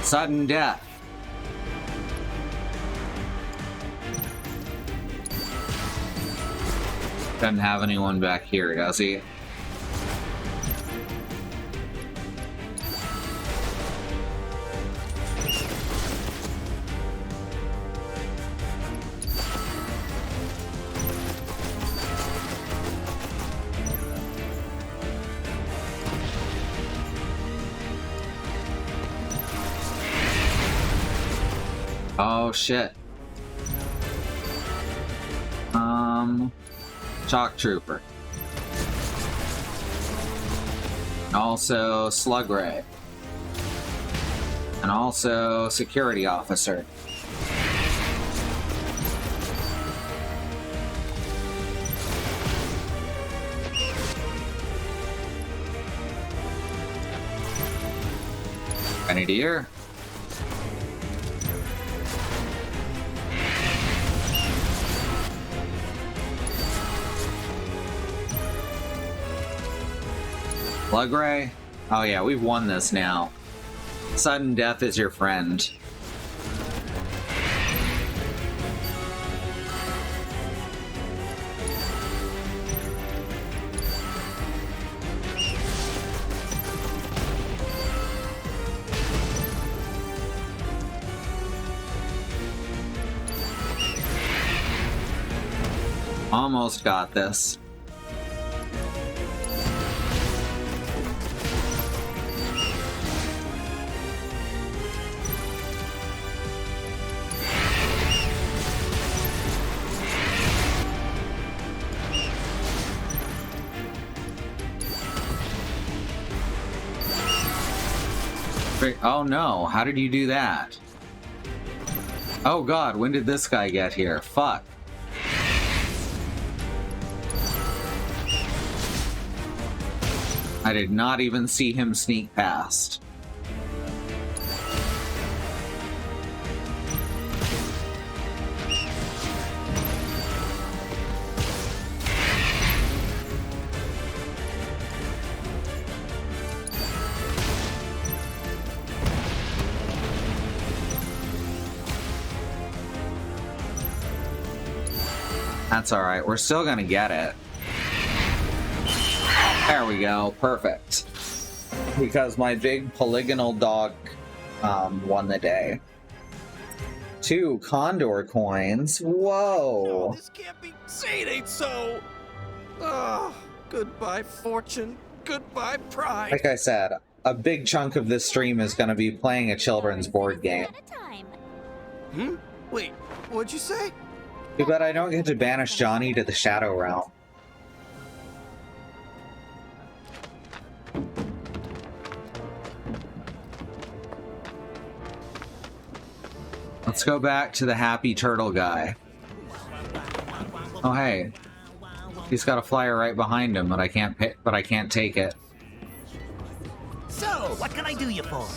sudden death. Doesn't have anyone back here, does he? Oh shit. Shock Trooper. Also Slug Ray. And also Security Officer. Grenadier. Plug Ray? Oh yeah, we've won this now. Sudden death is your friend. almost got this. Oh no, how did you do that? Oh god, when did this guy get here? Fuck. I did not even see him sneak past. That's alright, we're still gonna get it. There we go, perfect. Because my big polygonal dog won the day. 2 condor coins, whoa! Oh, this can't be. Say it ain't so! Ah, goodbye fortune, goodbye pride. Like I said, a big chunk of this stream is gonna be playing a children's board game. Hmm? Wait, what'd you say? Too bad I don't get to banish Johnny to the Shadow Realm. Let's go back to the happy turtle guy. Oh hey, he's got a flyer right behind him, but I can't pick. But I can't take it. So, what can I do you for?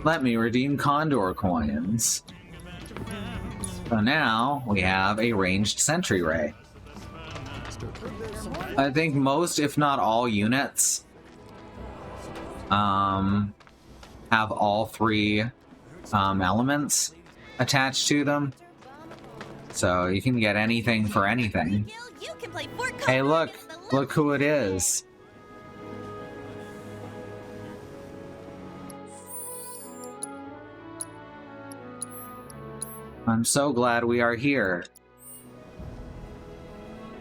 Let me redeem condor coins. So now we have a ranged sentry ray. I think most, if not all, units have all 3 elements attached to them. So you can get anything for anything. Hey look! Look who it is! I'm so glad we are here.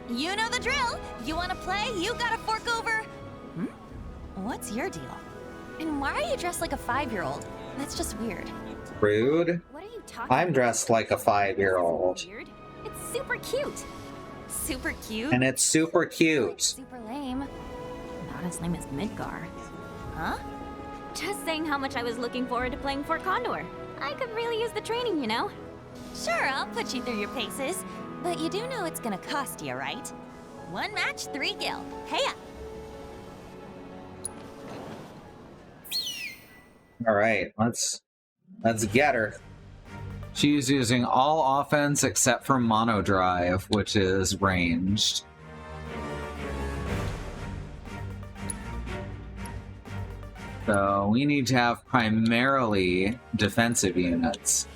You know the drill. You want to play? You gotta fork over. What's your deal? And why are you dressed like a 5-year-old? That's just weird. Rude? What are you talking I'm dressed like a 5-year-old. Weird. It's super cute. Super cute? And it's super cute. Super lame. Not as lame as Midgar. Huh? Just saying how much I was looking forward to playing Fort Condor. I could really use the training, you know? Sure, I'll put you through your paces. But you do know it's gonna cost you, right? 1 match, 3 gil. Hey-ya! Alright, let's get her. She's using all offense except for mono drive, which is ranged. So we need to have primarily defensive units.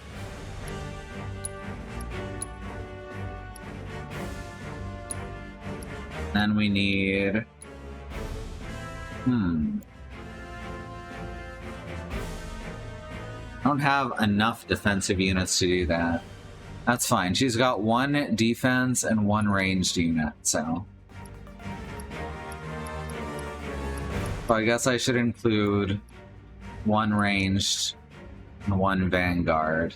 Then we need... I don't have enough defensive units to do that. That's fine. She's got 1 defense and 1 ranged unit, so... So I guess I should include 1 ranged and 1 vanguard.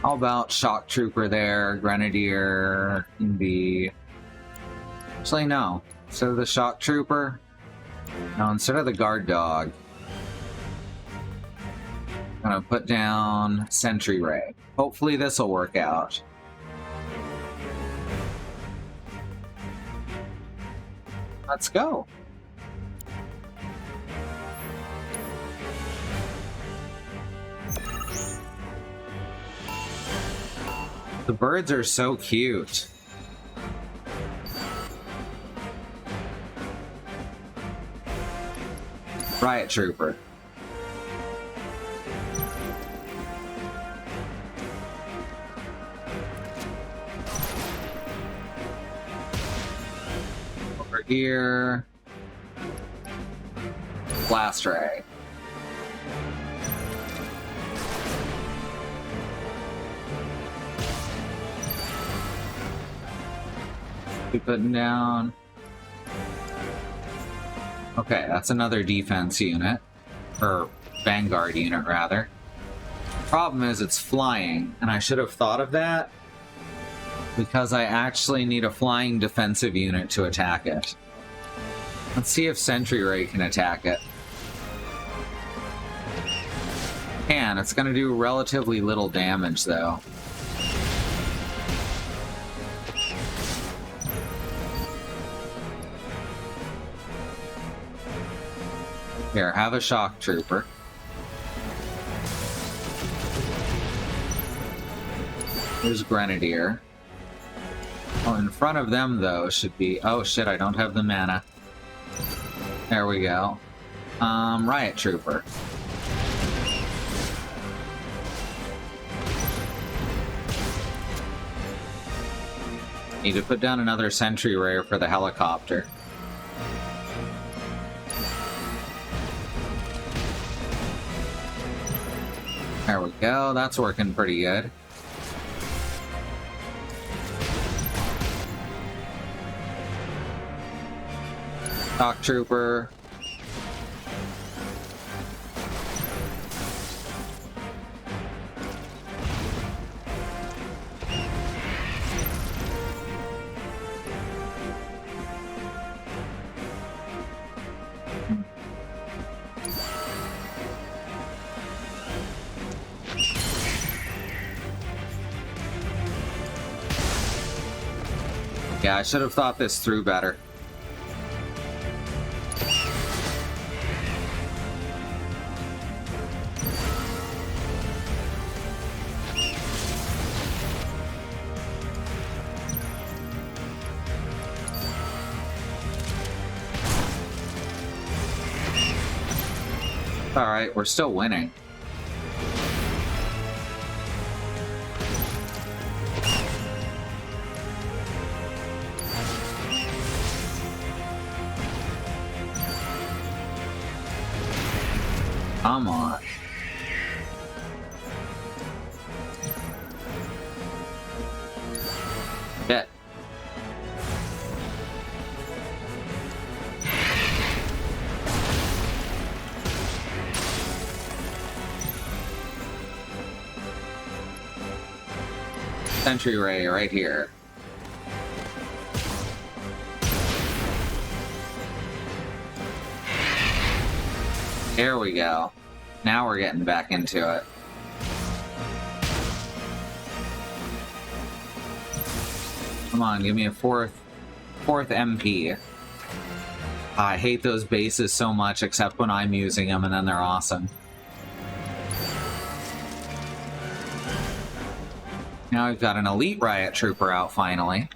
How about shock trooper there, grenadier can be... Actually, no. Instead of the shock trooper, no, instead of the guard dog, I'm gonna put down sentry ray. Hopefully this will work out. Let's go. The birds are so cute. Riot Trooper. Over here. Blast Ray. Be putting down. Okay, that's another defense unit. Or vanguard unit, rather. Problem is, it's flying, and I should have thought of that because I actually need a flying defensive unit to attack it. Let's see if Sentry Ray can attack it. Can. It's going to do relatively little damage, though. Here, have a shock trooper. Here's Grenadier. Oh, in front of them, though, should be... Oh, shit, I don't have the mana. There we go. Riot Trooper. Need to put down another Sentry Ray for the helicopter. There we go, that's working pretty good. Shock Trooper. Yeah, I should have thought this through better. Alright, we're still winning. Come on. Shit. Sentry Ray right here. There we go. Now we're getting back into it. Come on, give me a fourth MP. I hate those bases so much, except when I'm using them, and then they're awesome. Now we've got an elite riot trooper out finally.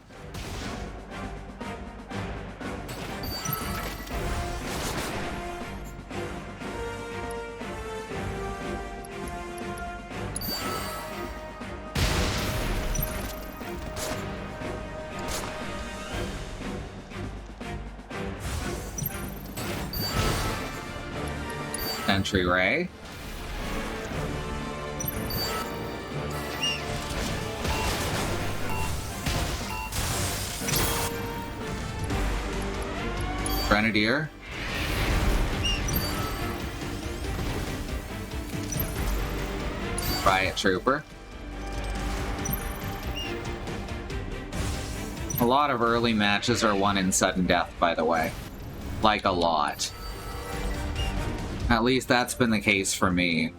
Sentry Ray. Grenadier. Riot Trooper. A lot of early matches are won in sudden death, by the way. Like, a lot. At least that's been the case for me.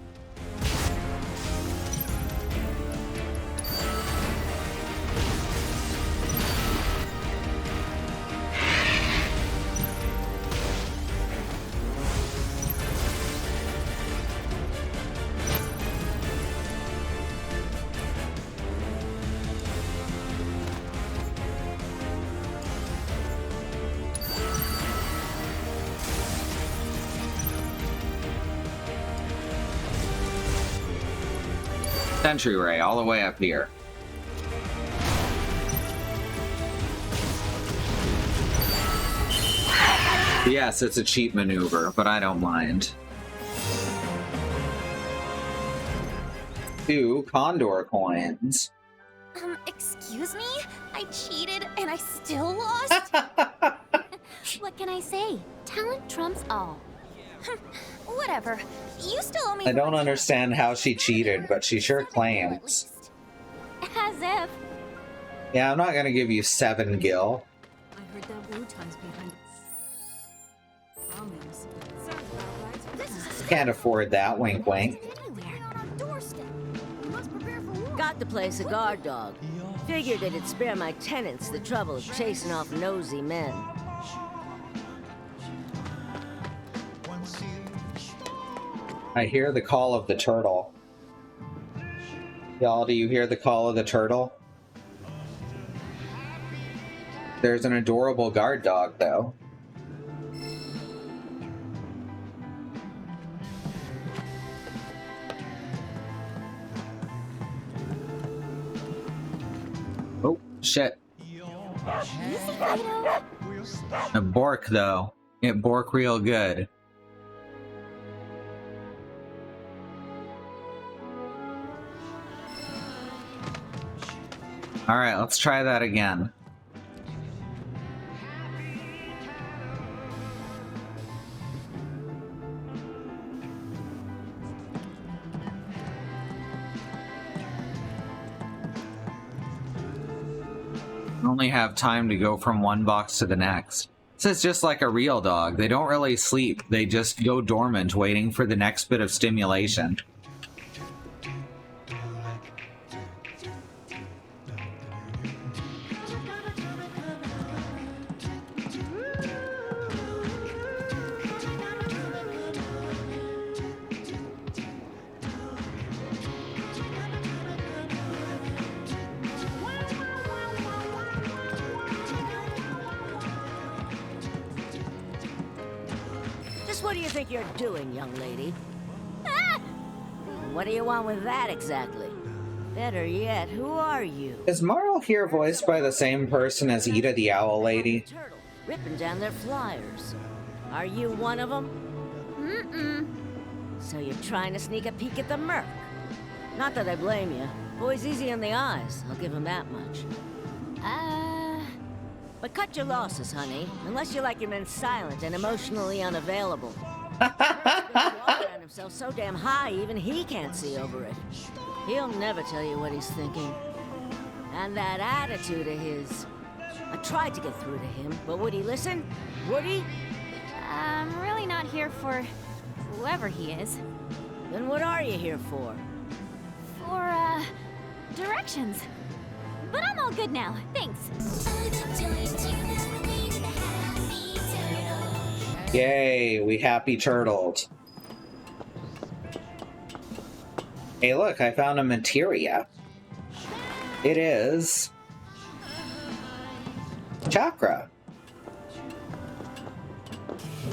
Sentry Ray all the way up here. Yes, it's a cheap maneuver, but I don't mind. 2 Condor coins. Excuse me? I cheated and I still lost? What can I say? Talent trumps all. Whatever. You still owe me. I don't understand how she cheated, but she sure claims. As if. Yeah, I'm not gonna give you 7 gil. I heard that Wu-Tai's behind. Promise. Sounds about right. Can't afford that, wink wink. Got to place a guard dog. Figured it'd spare my tenants the trouble of chasing off nosy men. I hear the call of the turtle. Y'all, do you hear the call of the turtle? There's an adorable guard dog, though. Oh, shit. A bork, though. It bork real good. Alright, let's try that again. Only have time to go from one box to the next. This is just like a real dog. They don't really sleep. They just go dormant, waiting for the next bit of stimulation. What do you think you're doing, young lady? Ah! What do you want with that exactly? Better yet, who are you? Is Marl here voiced by the same person as Ida the Owl Lady? Turtle, ripping down their flyers. Are you one of them? Mm-mm. So you're trying to sneak a peek at the Merc? Not that I blame you. Boy's easy on the eyes, I'll give him that much. But cut your losses, honey. Unless you like your men silent and emotionally unavailable. Around himself so damn high, even he can't see over it. He'll never tell you what he's thinking. And that attitude of his. I tried to get through to him, but would he listen? Would he? I'm really not here for whoever he is. Then what are you here for? For, directions. But I'm all good now, thanks. Yay, we happy turtled. Hey look, I found a materia. It is... chakra.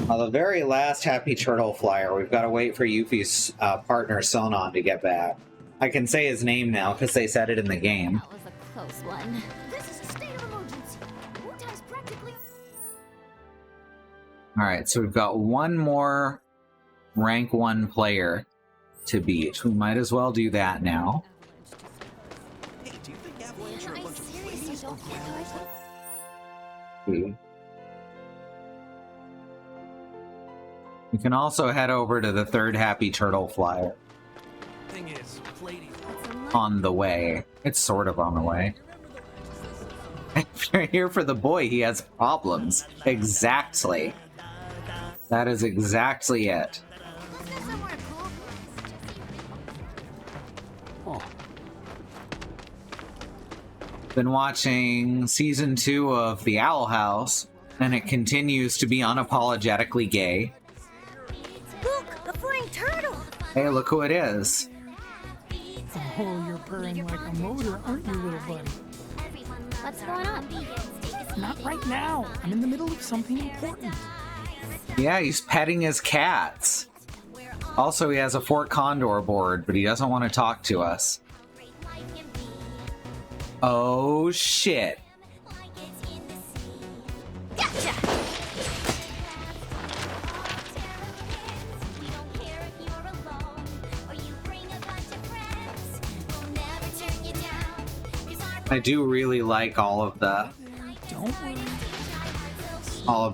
On the very last happy turtle flyer, we've got to wait for Yuffie's partner Sonon to get back. I can say his name now because they said it in the game. That was a close one. This is a state of emergency. Wu-Tai's practically... Alright, so we've got one more rank 1 player to beat. We might as well do that now. Hey, do you think Avalanche are a bunch of ladies or You can also head over to the third Happy Turtle flyer. Thing is, ladies. On the way. It's sort of on the way. If you're here for the boy, he has problems. Exactly. That is exactly it. Been watching season 2 of The Owl House, and it continues to be unapologetically gay. Look, the flying turtle! Hey, look who it is. Oh, you're purring like a motor, aren't you, little buddy? What's going on? Not right now. I'm in the middle of something important. Yeah, he's petting his cats. Also, he has a Fort Condor board, but he doesn't want to talk to us. Oh, shit. Gotcha! I do really like all of the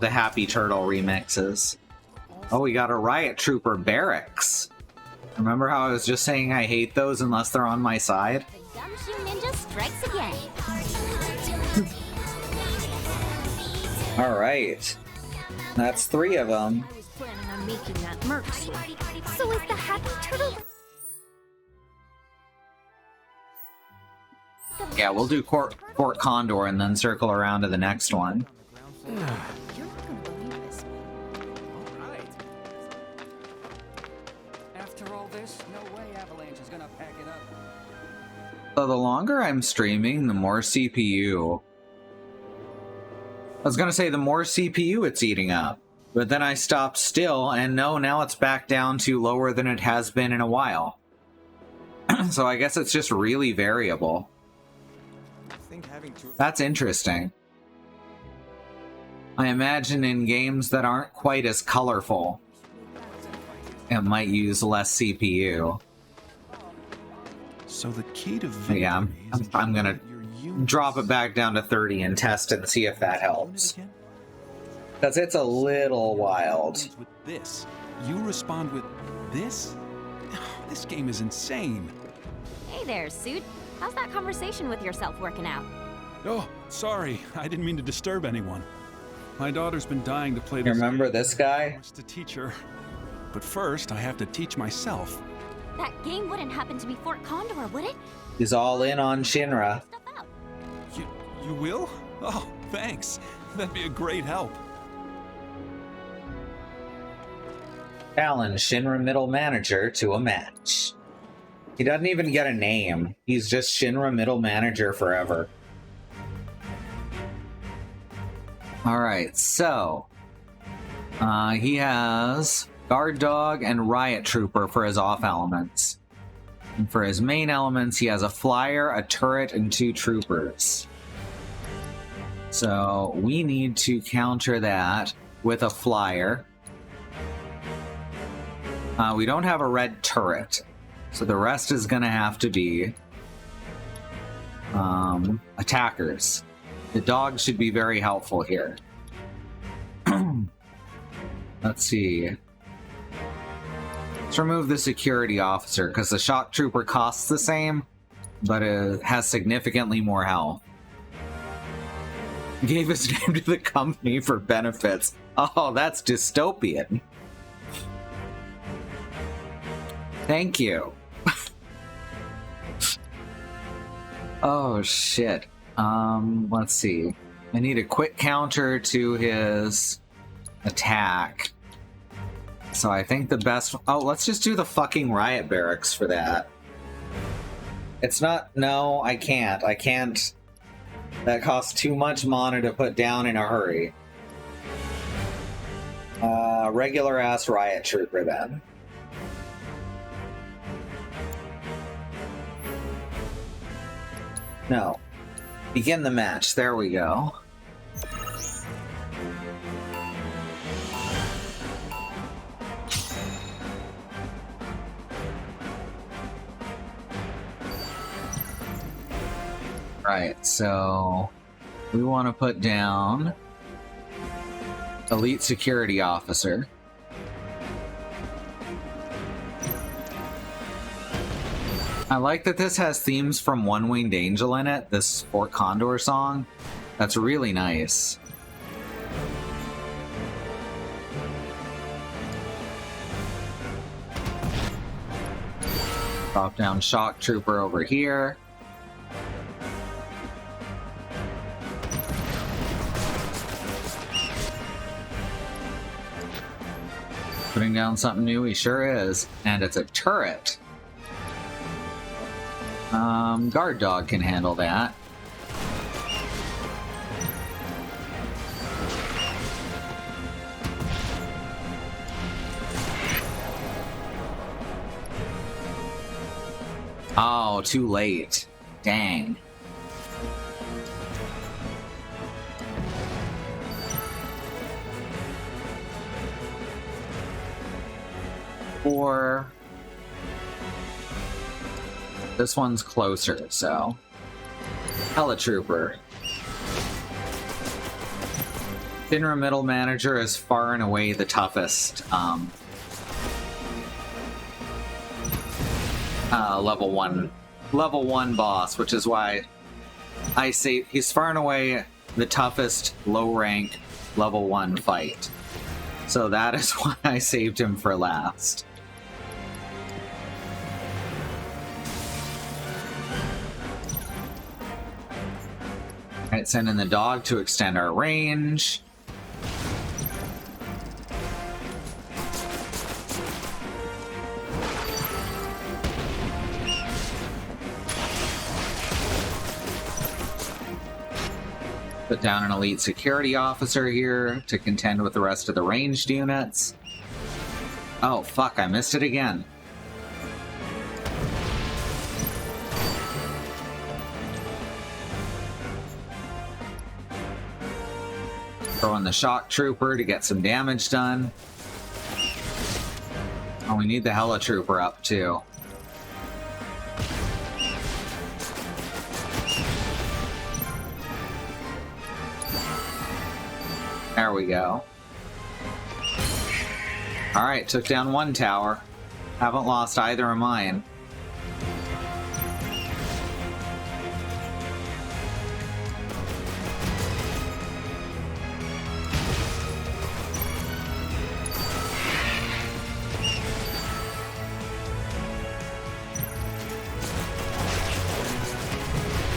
Happy Turtle remixes. Oh, we got a Riot Trooper barracks. Remember how I was just saying I hate those unless they're on my side? The Gumshoe Ninja strikes again. Alright. That's 3 of them. I was planning on making that merch suit. So is the Happy Turtle... Yeah, we'll do Fort Condor and then circle around to the next one. You're not gonna believe this. Alright. After all this, no way Avalanche is gonna pack it up. So the longer I'm streaming, the more CPU. I was gonna say the more CPU it's eating up. But then I stopped still, and no, now it's back down to lower than it has been in a while. So I guess it's just really variable. That's interesting. I imagine in games that aren't quite as colorful, it might use less CPU. So the key to victory Yeah, I'm gonna drop it back down to 30 and test and see if that helps. Because it's a little wild. With this, you respond with this? This game is insane. Hey there, Suit. How's that conversation with yourself working out? Oh, sorry. I didn't mean to disturb anyone. My daughter's been dying to play this. Remember this guy? I want to teach her. But first, I have to teach myself. That game wouldn't happen to be Fort Condor, would it? He's all in on Shinra. You will? Oh, thanks. That'd be a great help. Challenge Shinra Middle Manager to a match. He doesn't even get a name. He's just Shinra Middle Manager forever. Alright, so... he has Guard Dog and Riot Trooper for his off elements. And for his main elements, he has a Flyer, a Turret, and 2 Troopers. So we need to counter that with a Flyer. We don't have a red turret, so the rest is going to have to be attackers. The dog should be very helpful here. Let's see. Let's remove the security officer, because the shock trooper costs the same, but it has significantly more health. Gave his name to the company for benefits. Oh, that's dystopian. Thank you. Oh, shit. Let's see. I need a quick counter to his attack. So I think the best... Oh, let's just do the fucking riot barracks for that. It's not... No, I can't. I can't... That costs too much mana to put down in a hurry. Regular-ass riot trooper, then. No. Begin the match. There we go. Right, so we want to put down Elite Security Officer. I like that this has themes from One Winged Angel in it, this Fort Condor song. That's really nice. Drop down Shock Trooper over here. Putting down something new, he sure is. And it's a turret. Guard Dog can handle that. Oh, too late. Dang. Or this one's closer, so Helitrooper. Shinra Middle Manager is far and away the toughest level one boss, which is why I say he's far and away the toughest low rank level 1 fight. So that is why I saved him for last. Alright, send in the dog to extend our range. Put down an elite security officer here to contend with the rest of the ranged units. Oh, fuck, I missed it again. Throw in the shock trooper to get some damage done. Oh, we need the helitrooper up too. There we go. Alright, took down one tower. Haven't lost either of mine.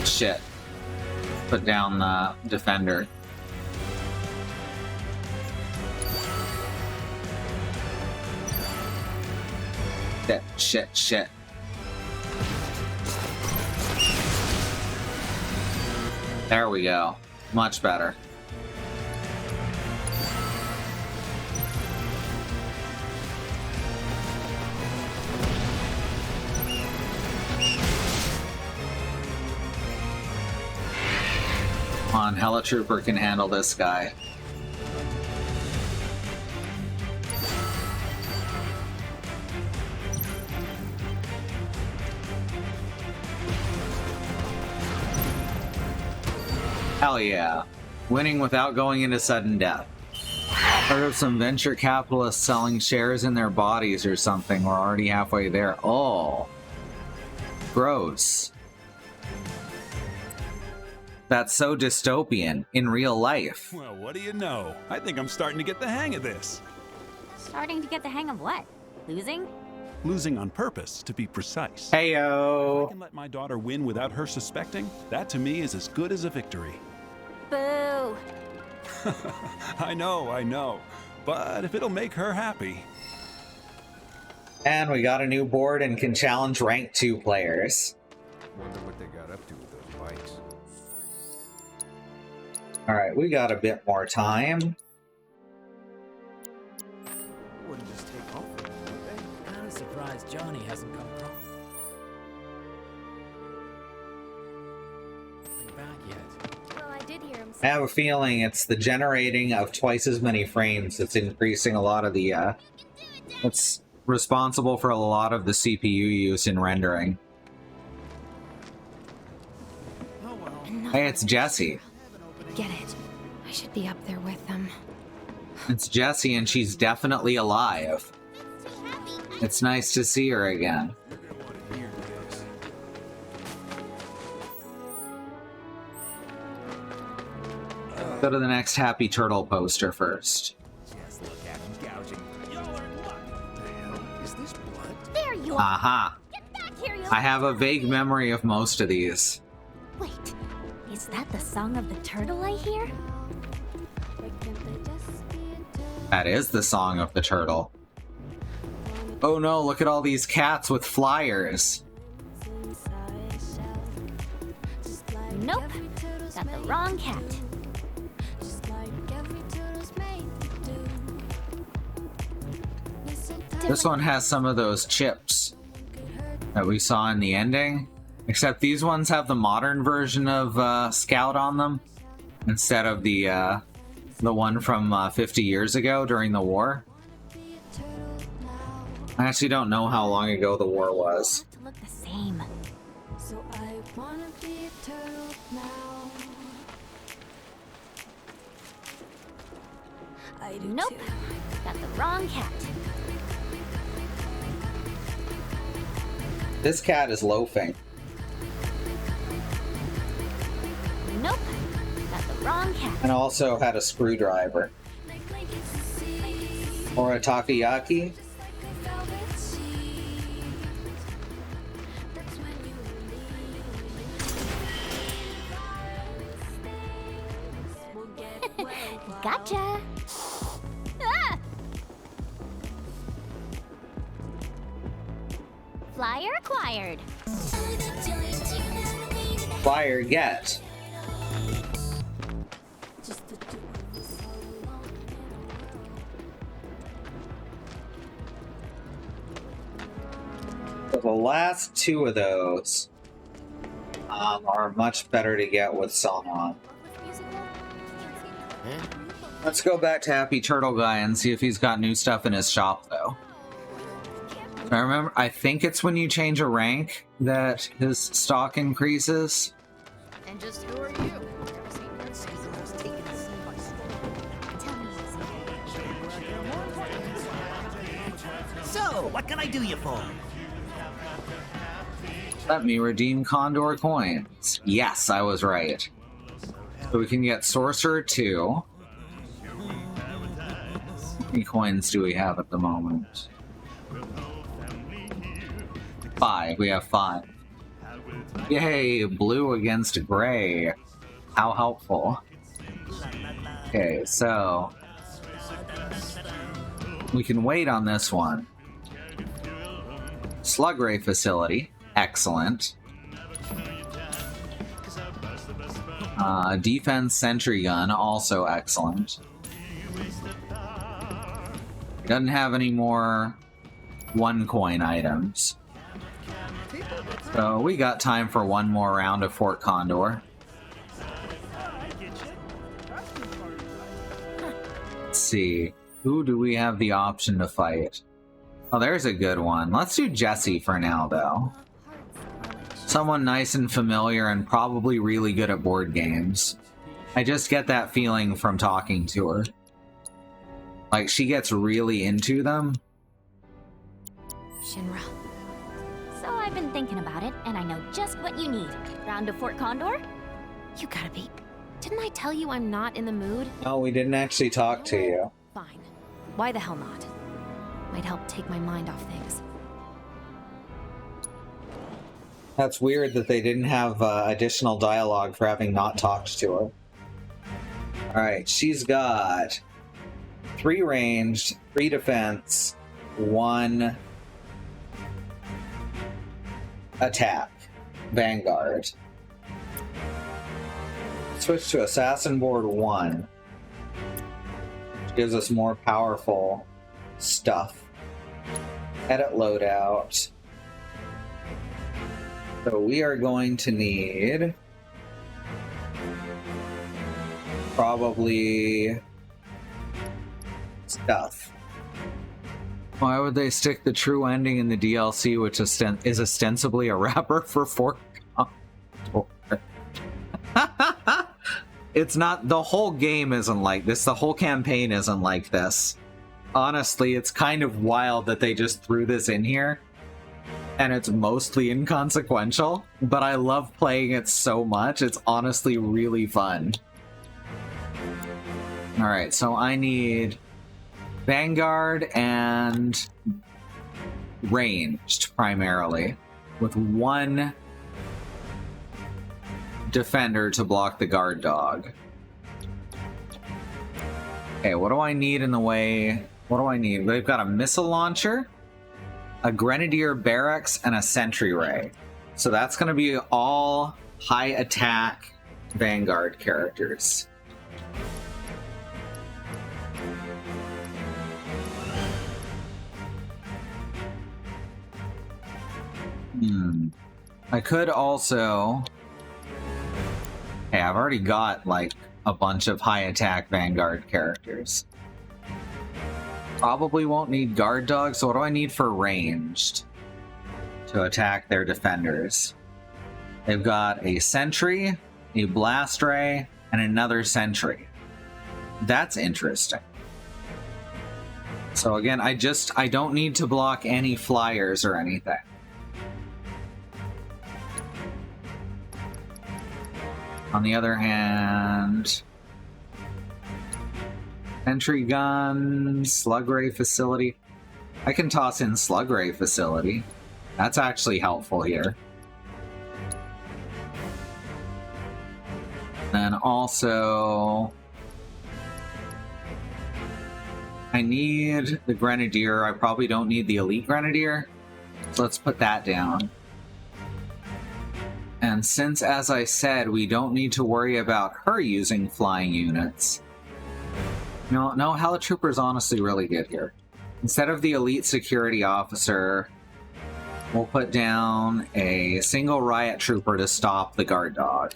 Shit. Put down the defender. Shit. There we go. Much better. Come on, Helitrooper can handle this guy. Hell yeah. Winning without going into sudden death. Heard of some venture capitalists selling shares in their bodies or something. We're already halfway there. Oh. Gross. That's so dystopian in real life. Well, what do you know? I think I'm starting to get the hang of this. Starting to get the hang of what? Losing? Losing on purpose, to be precise. Heyo. If I can let my daughter win without her suspecting, that to me is as good as a victory. Boo! I know. But if it'll make her happy. And we got a new board and can challenge rank 2 players. Wonder what they got up to with those bikes. Alright, we got a bit more time. Wouldn't just take off with them, would they? Kinda surprised Johnny hasn't come back yet. Well, I did hear him I have a feeling it's the generating of twice as many frames that's increasing a lot of the, it's responsible for a lot of the CPU use in rendering. Hey, it's Jessie. Get it. I should be up there with them. It's Jessie, and she's definitely alive. It's nice to see her again. Go to the next Happy Turtle poster first. Just look at him gouging. What the hell? Is this blood? There you are! Aha! Get back here, you... I have a vague memory of most of these. Wait, is that the song of the turtle I hear? That is the song of the turtle. Oh no, look at all these cats with flyers. Nope, got the wrong cat. This one has some of those chips that we saw in the ending, except these ones have the modern version of Scout on them instead of the one from 50 years ago during the war. I actually don't know how long ago the war was. To look the same. Wanna be a turtle now. I do Nope. too. Got the wrong cat. This cat is loafing. Nope. Got the wrong cat. And also had a screwdriver. Or a takoyaki. Gotcha. Ah! Flyer acquired. Flyer get. So the last two of those are much better to get with song on. Let's go back to Happy Turtle Guy and see if he's got new stuff in his shop, though. I think it's when you change a rank that his stock increases. And just who are you? So, what can I do you for? Let me redeem Condor coins. Yes, I was right. So we can get Sorcerer 2. How many coins do we have at the moment? 5. We have 5. Yay, blue against gray. How helpful. Okay, so we can wait on this one. Slug Ray facility. Excellent. Defense sentry gun, also excellent. Doesn't have any more 1 coin items. So we got time for one more round of Fort Condor. Let's see. Who do we have the option to fight? Oh, there's a good one. Let's do Jessie for now, though. Someone nice and familiar and probably really good at board games. I just get that feeling from talking to her. Like, she gets really into them. Shinra. So I've been thinking about it, and I know just what you need. Round of Fort Condor? You gotta be. Didn't I tell you I'm not in the mood? No, we didn't actually talk to you. Fine. Why the hell not? Might help take my mind off things. That's weird that they didn't have additional dialogue for having not talked to her. Alright, she's got 3 ranged, 3 defense, 1 attack. Vanguard. Switch to Assassin Board 1. Which gives us more powerful stuff. Edit loadout. So we are going to need probably stuff. Why would they stick the true ending in the DLC, which is ostensibly a wrapper for Fort Condor? It's not, the whole game isn't like this, the whole campaign isn't like this. Honestly, it's kind of wild that they just threw this in here. And it's mostly inconsequential, but I love playing it so much. It's honestly really fun. Alright, so I need Vanguard and ranged, primarily, with 1 defender to block the guard dog. Okay, what do I need in the way? What do I need? We've got a missile launcher, a Grenadier Barracks, and a Sentry Ray. So that's going to be all high attack Vanguard characters. I could also... Hey, I've already got, like, a bunch of high attack Vanguard characters. Probably won't need guard dogs, so what do I need for ranged to attack their defenders? They've got a sentry, a blast ray, and another sentry. That's interesting. So again, I don't need to block any flyers or anything. On the other hand, sentry gun, slug ray facility. I can toss in slug ray facility. That's actually helpful here. And also, I need the Grenadier. I probably don't need the Elite Grenadier. So let's put that down. And since, as I said, we don't need to worry about her using flying units. No, Helitrooper's honestly really good here. Instead of the Elite Security Officer, we'll put down a single Riot Trooper to stop the guard dog.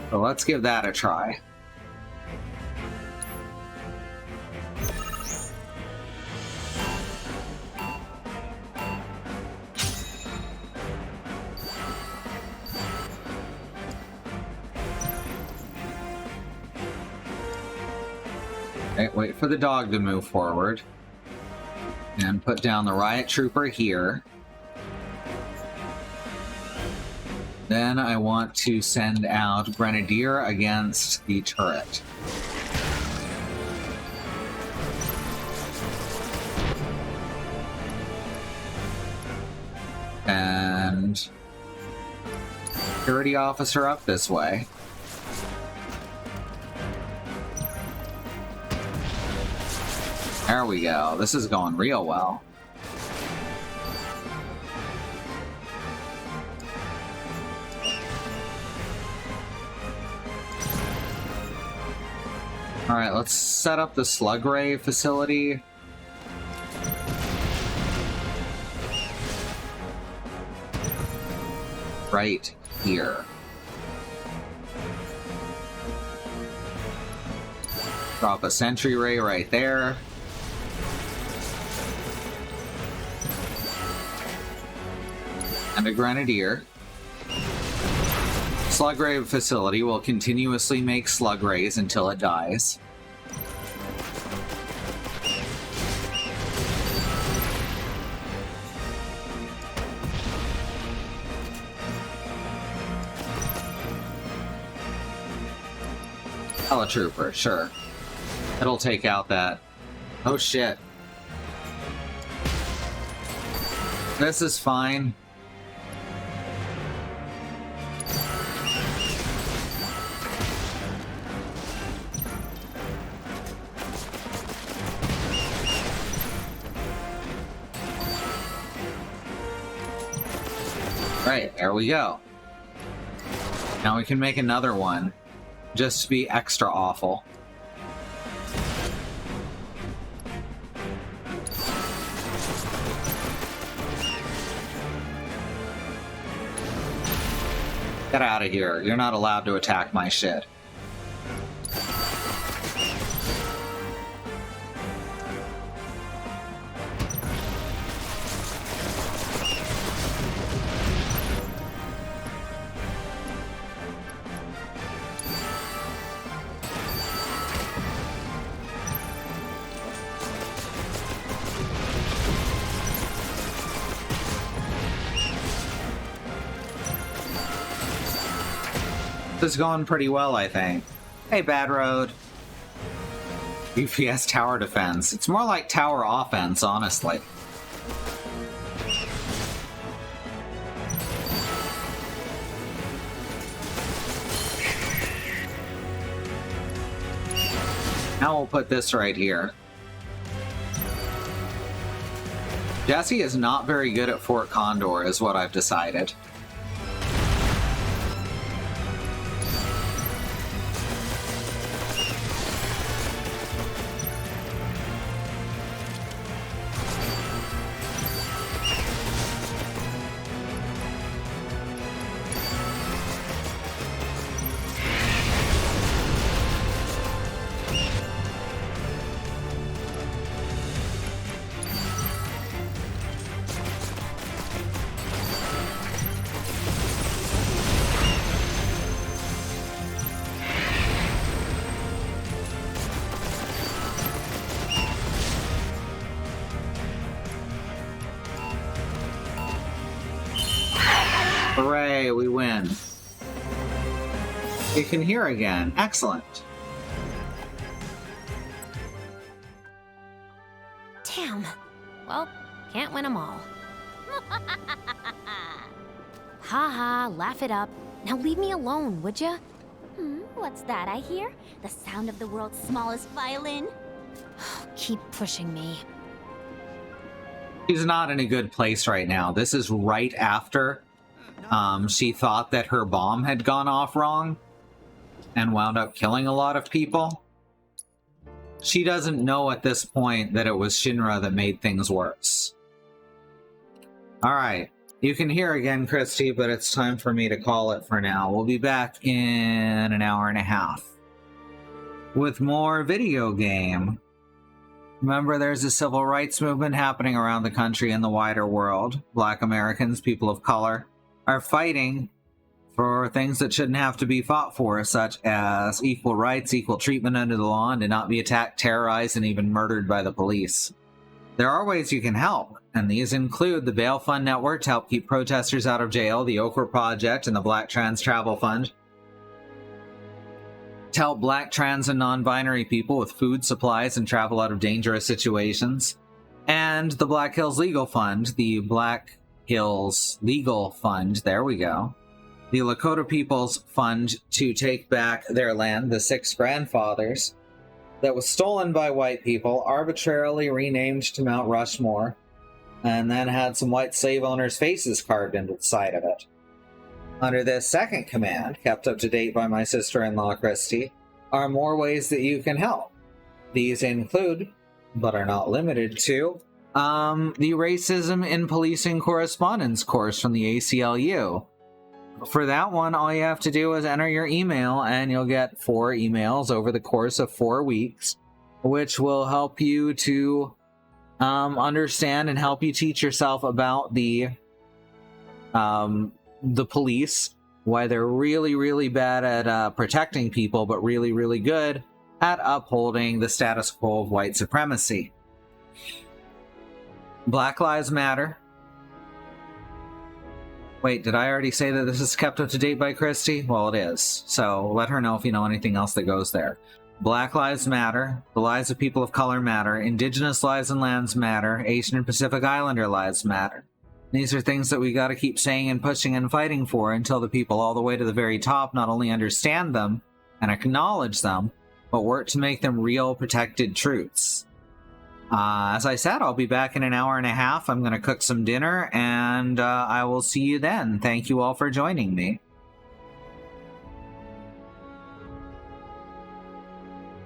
So let's give that a try. Okay, wait for the dog to move forward. And put down the Riot Trooper here. Then I want to send out Grenadier against the turret. And security officer up this way. There we go. This is going real well. Alright, let's set up the slug ray facility. Right here. Drop a sentry ray right there. And a Grenadier. Slug ray facility will continuously make slug rays until it dies. Helitrooper, sure. It'll take out that. Oh shit. This is fine. Right, there we go. Now we can make another one, just to be extra awful. Get out of here. You're not allowed to attack my shit. This is going pretty well, I think. Hey, Bad Road. UPS tower defense. It's more like tower offense, honestly. Now we'll put this right here. Jesse is not very good at Fort Condor, is what I've decided. Okay, we win. You can hear again. Excellent. Damn. Well, can't win them all. Haha, laugh it up. Now leave me alone, would ya? What's that I hear? The sound of the world's smallest violin? Keep pushing me. She's not in a good place right now. This is right after she thought that her bomb had gone off wrong and wound up killing a lot of people. She doesn't know at this point that it was Shinra that made things worse. Alright, you can hear again, Christy, but it's time for me to call it for now. We'll be back in an hour and a half with more video game. Remember, there's a civil rights movement happening around the country and the wider world. Black Americans, people of color, are fighting for things that shouldn't have to be fought for, such as equal rights, equal treatment under the law, and to not be attacked, terrorized, and even murdered by the police. There are ways you can help, and these include the Bail Fund Network to help keep protesters out of jail, the Okra Project, and the Black Trans Travel Fund to help Black, trans, and non-binary people with food, supplies, and travel out of dangerous situations, and the Black Hills Legal Fund, the Black Hills Legal Fund, there we go, the Lakota People's Fund to take back their land, the 6 grandfathers, that was stolen by white people, arbitrarily renamed to Mount Rushmore, and then had some white slave owners' faces carved into the side of it. Under this second command, kept up to date by my sister-in-law Christy, are more ways that you can help. These include, but are not limited to, the Racism in Policing Correspondence course from the ACLU. For that one, all you have to do is enter your email, and you'll get 4 emails over the course of 4 weeks, which will help you to understand and help you teach yourself about the police, why they're really, really bad at protecting people, but really, really good at upholding the status quo of white supremacy. Black Lives Matter. Wait, did I already say that this is kept up to date by Christy? Well, it is. So let her know if you know anything else that goes there. Black Lives Matter. The lives of people of color matter. Indigenous lives and lands matter. Asian and Pacific Islander lives matter. These are things that we got to keep saying and pushing and fighting for until the people all the way to the very top not only understand them and acknowledge them, but work to make them real protected truths. As I said, I'll be back in an hour and a half. I'm going to cook some dinner, and I will see you then. Thank you all for joining me.